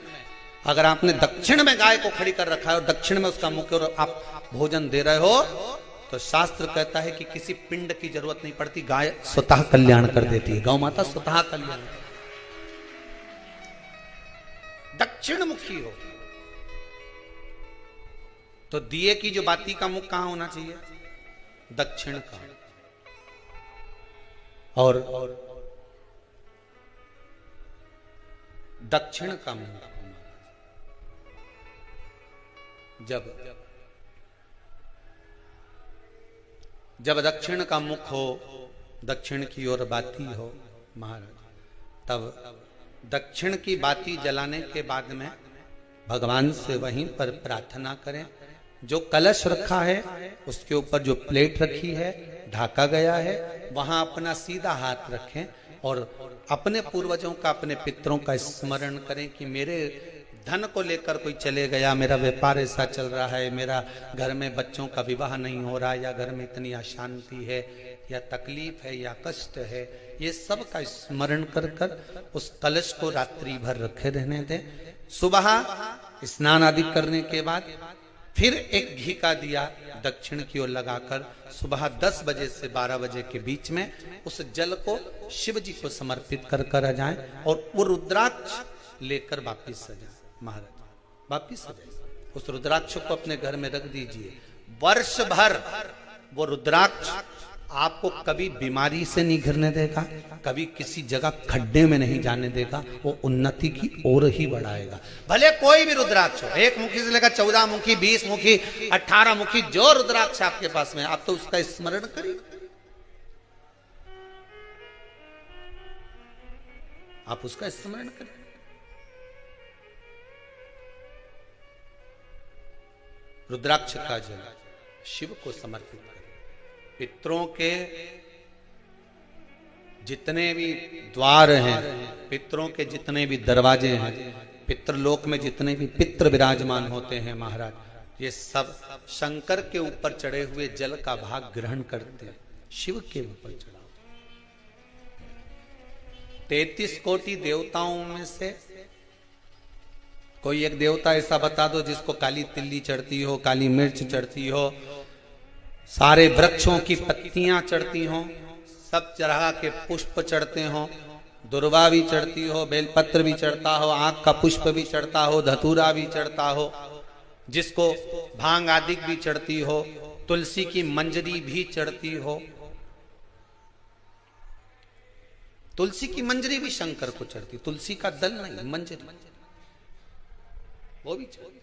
अगर आपने दक्षिण में गाय को खड़ी कर रखा है और दक्षिण में उसका मुख और आप भोजन दे रहे हो तो शास्त्र कहता है कि किसी पिंड की जरूरत नहीं पड़ती, गाय स्वतः कल्याण कर देती है, गौ माता स्वतः कल्याण। दक्षिण मुखी हो तो दिए की जो बाती का मुख कहां होना चाहिए? दक्षिण का। और दक्षिण का मुख जब दक्षिण का मुख हो, दक्षिण की ओर बाती हो महाराज, तब दक्षिण की बाती जलाने के बाद में भगवान से वहीं पर प्रार्थना करें। जो कलश रखा है उसके ऊपर जो प्लेट रखी है, ढाका गया है, वहां अपना सीधा हाथ रखें और अपने पूर्वजों का, अपने पितरों का स्मरण करें कि मेरे धन को लेकर कोई चले गया, मेरा व्यापार ऐसा चल रहा है, मेरा घर में बच्चों का विवाह नहीं हो रहा, या घर में इतनी अशांति है, या तकलीफ है, या कष्ट है, ये सब का स्मरण कर कर उस कलश को रात्रि भर रखे रहने दें। सुबह स्नान आदि करने के बाद फिर एक घी का दिया दक्षिण की ओर लगाकर सुबह 10 बजे से 12 बजे के बीच में उस जल को शिव जी को समर्पित कर कर आ जाएं और वो रुद्राक्ष लेकर वापिस आ जाए। महाराज वापिस आ जाए, उस रुद्राक्ष को अपने घर में रख दीजिए। वर्ष भर वो रुद्राक्ष आपको कभी बीमारी से नहीं घिरने देगा, कभी किसी जगह खड्डे में नहीं जाने देगा, वो उन्नति की ओर ही बढ़ाएगा। भले कोई भी रुद्राक्ष हो, 1 मुखी से लेकर 14 मुखी, 20 मुखी, 18 मुखी, जो रुद्राक्ष आपके पास में, आप तो उसका स्मरण करिए, आप उसका स्मरण करें। रुद्राक्ष का जल शिव को समर्पित करें। पितरों के जितने भी द्वार हैं, पितरों के जितने भी दरवाजे हैं, पितृलोक में जितने भी पितृ विराजमान होते हैं महाराज, ये सब शंकर के ऊपर चढ़े हुए जल का भाग ग्रहण करते हैं, शिव के ऊपर चढ़ाओ। 33 कोटि देवताओं में से कोई एक देवता ऐसा बता दो जिसको काली तिल्ली चढ़ती हो, काली मिर्च चढ़ती हो, सारे वृक्षों की पत्तियां चढ़ती हो, सब तरह के पुष्प चढ़ते हो, दुर्वा भी चढ़ती हो, बेलपत्र भी चढ़ता हो, आंख का पुष्प भी चढ़ता हो, धतूरा भी चढ़ता हो, जिसको भांग आदि भी चढ़ती हो, तुलसी की मंजरी भी चढ़ती हो। तुलसी की मंजरी भी शंकर को चढ़ती, तुलसी का दल नहीं, मंजरी वो भी चढ़ती।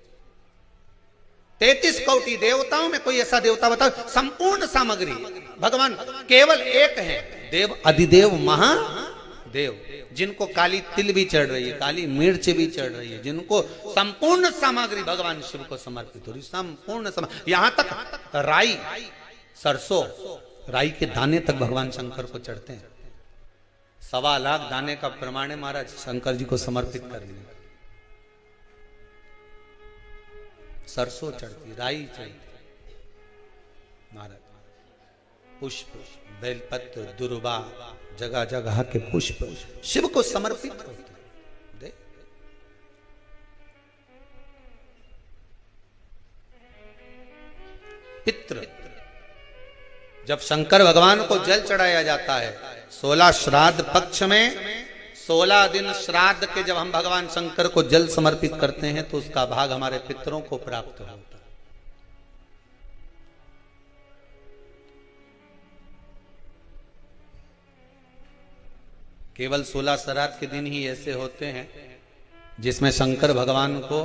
33 कोटि देवताओं में कोई ऐसा देवता बताओ, संपूर्ण सामग्री भगवान केवल एक है, देव अधिदेव महादेव, जिनको काली तिल भी चढ़ रही है, काली मिर्च भी चढ़ रही है, जिनको संपूर्ण सामग्री भगवान शिव को समर्पित हो रही, संपूर्ण यहां तक राई, सरसों, राई के दाने तक भगवान शंकर को चढ़ते हैं। 1.25 लाख दाने का प्रमाण है महाराज, शंकर जी को समर्पित कर दिया। सरसों चढ़ती, राई चढ़ती महाराज, पुष्प, बेलपत्र, दुर्वा, जगह जगह के पुष्प शिव को समर्पित होते। पितृ, जब शंकर भगवान को जल चढ़ाया जाता है 16 श्राद्ध पक्ष में, 16 दिन श्राद्ध के जब हम भगवान शंकर को जल समर्पित करते हैं तो उसका भाग हमारे पितरों को प्राप्त होता है। केवल 16 श्राद्ध के दिन ही ऐसे होते हैं जिसमें शंकर भगवान को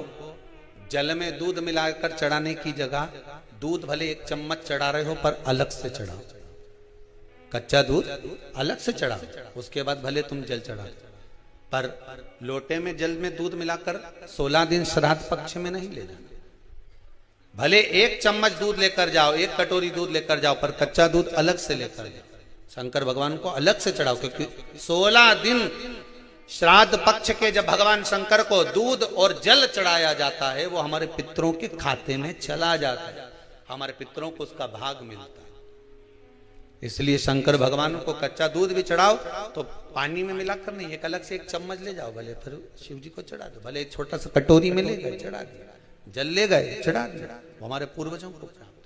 जल में दूध मिलाकर चढ़ाने की जगह, दूध भले 1 चम्मच चढ़ा रहे हो पर अलग से चढ़ाओ, कच्चा दूध अलग से चढ़ाओ, उसके बाद भले तुम जल चढ़ाओ, पर लोटे में जल में दूध मिलाकर 16 दिन श्राद्ध पक्ष में नहीं ले जाना। भले 1 चम्मच दूध लेकर जाओ, 1 कटोरी दूध लेकर जाओ, पर कच्चा दूध अलग से लेकर जाओ, शंकर भगवान को अलग से चढ़ाओ, क्योंकि 16 दिन श्राद्ध पक्ष के जब भगवान शंकर को दूध और जल चढ़ाया जाता है, वो हमारे पितरों के खाते में चला जाता है, हमारे पितरों को उसका भाग मिलता है। इसलिए शंकर भगवान को कच्चा दूध भी चढ़ाओ तो पानी में मिलाकर नहीं, एक अलग से 1 चम्मच ले जाओ, भले फिर शिव जी को चढ़ा दो, भले एक छोटा सा कटोरी में ले गए चढ़ा दिया, जल ले गए चढ़ा दिया, वो हमारे पूर्वजों को प्राप्त,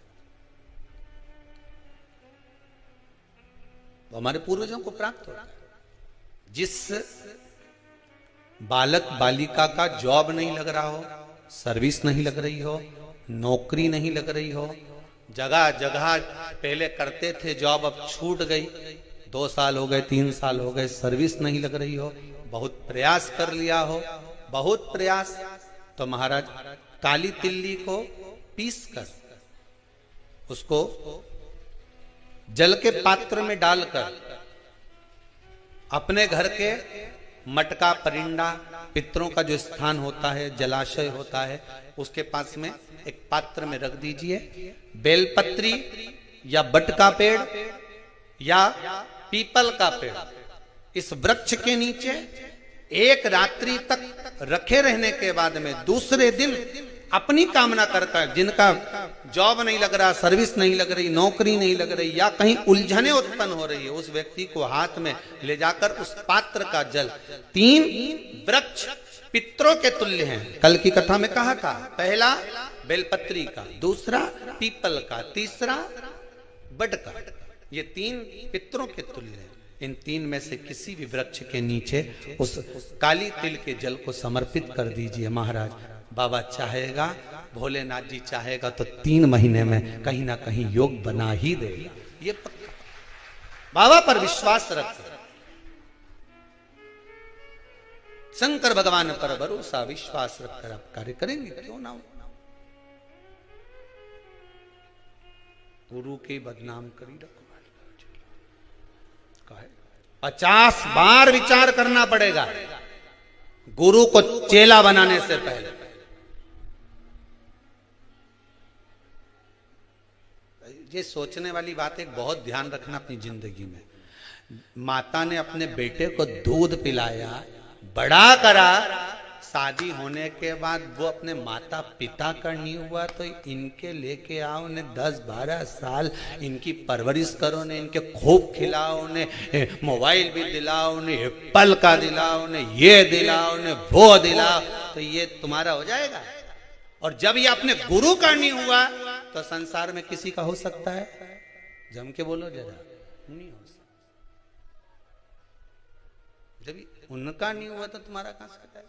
वो हमारे पूर्वजों को प्राप्त होता है। जिस बालक बालिका का जॉब नहीं लग रहा हो, सर्विस नहीं लग रही हो, नौकरी नहीं लग रही हो, जगह जगह पहले करते थे जॉब, अब छूट गई, 2 साल हो गए, 3 साल हो गए, सर्विस नहीं लग रही हो, बहुत प्रयास कर लिया हो, बहुत प्रयास, तो महाराज काली तिल्ली को पीस कर उसको जल के पात्र में डालकर अपने घर के मटका, परिंदा, पितरों का जो स्थान होता है, जलाशय होता है, उसके पास में एक पात्र में रख दीजिए। बेलपत्री या बट का पेड़ या पीपल का पेड़, इस वृक्ष के नीचे 1 रात्रि तक रखे रहने के बाद में दूसरे दिन अपनी कामना करता, जिनका जॉब नहीं लग रहा, सर्विस नहीं लग रही, नौकरी नहीं लग रही, या कहीं उलझने उत्पन्न हो रही है, उस व्यक्ति को हाथ में ले जाकर उस पात्र का जल, 3 वृक्ष पितरों के तुल्य हैं। कल की कथा में कहा था, पहला बेलपत्री का, दूसरा पीपल का, तीसरा बड का, ये 3 पितरों के तुल्य हैं। इन 3 में से किसी भी वृक्ष के नीचे उस काली तिल के जल को समर्पित कर दीजिए महाराज। बाबा चाहेगा, भोलेनाथ जी चाहेगा तो 3 महीने में कहीं ना कहीं योग बना ही देगा, ये पक्का। बाबा पर विश्वास रख, शंकर भगवान पर भरोसा विश्वास रखकर आप कार्य करेंगे, क्यों ना हो। गुरु के बदनाम करी रखो, 50 बार विचार करना पड़ेगा गुरु को चेला बनाने से पहले। ये सोचने वाली बात एक बहुत ध्यान रखना अपनी जिंदगी में। माता ने अपने बेटे को दूध पिलाया, बड़ा करा, शादी होने के बाद वो अपने माता पिता का नहीं हुआ तो इनके लेके आओ, उन्हें 10-12 साल इनकी परवरिश करो, उन्हें इनके खूब खिलाओ, उन्हें मोबाइल भी दिलाओ, उन्हें एप्पल का दिलाओ, उन्हें ये दिलाओ, उन्हें वो दिलाओ, तो ये तुम्हारा हो जाएगा। और जब ये अपने गुरु का नहीं हुआ तो संसार में किसी का हो सकता है? जम के बोलो जरा, नहीं हो सकता। जब उनका नहीं हुआ तो तुम्हारा कहां से हो जाएगा?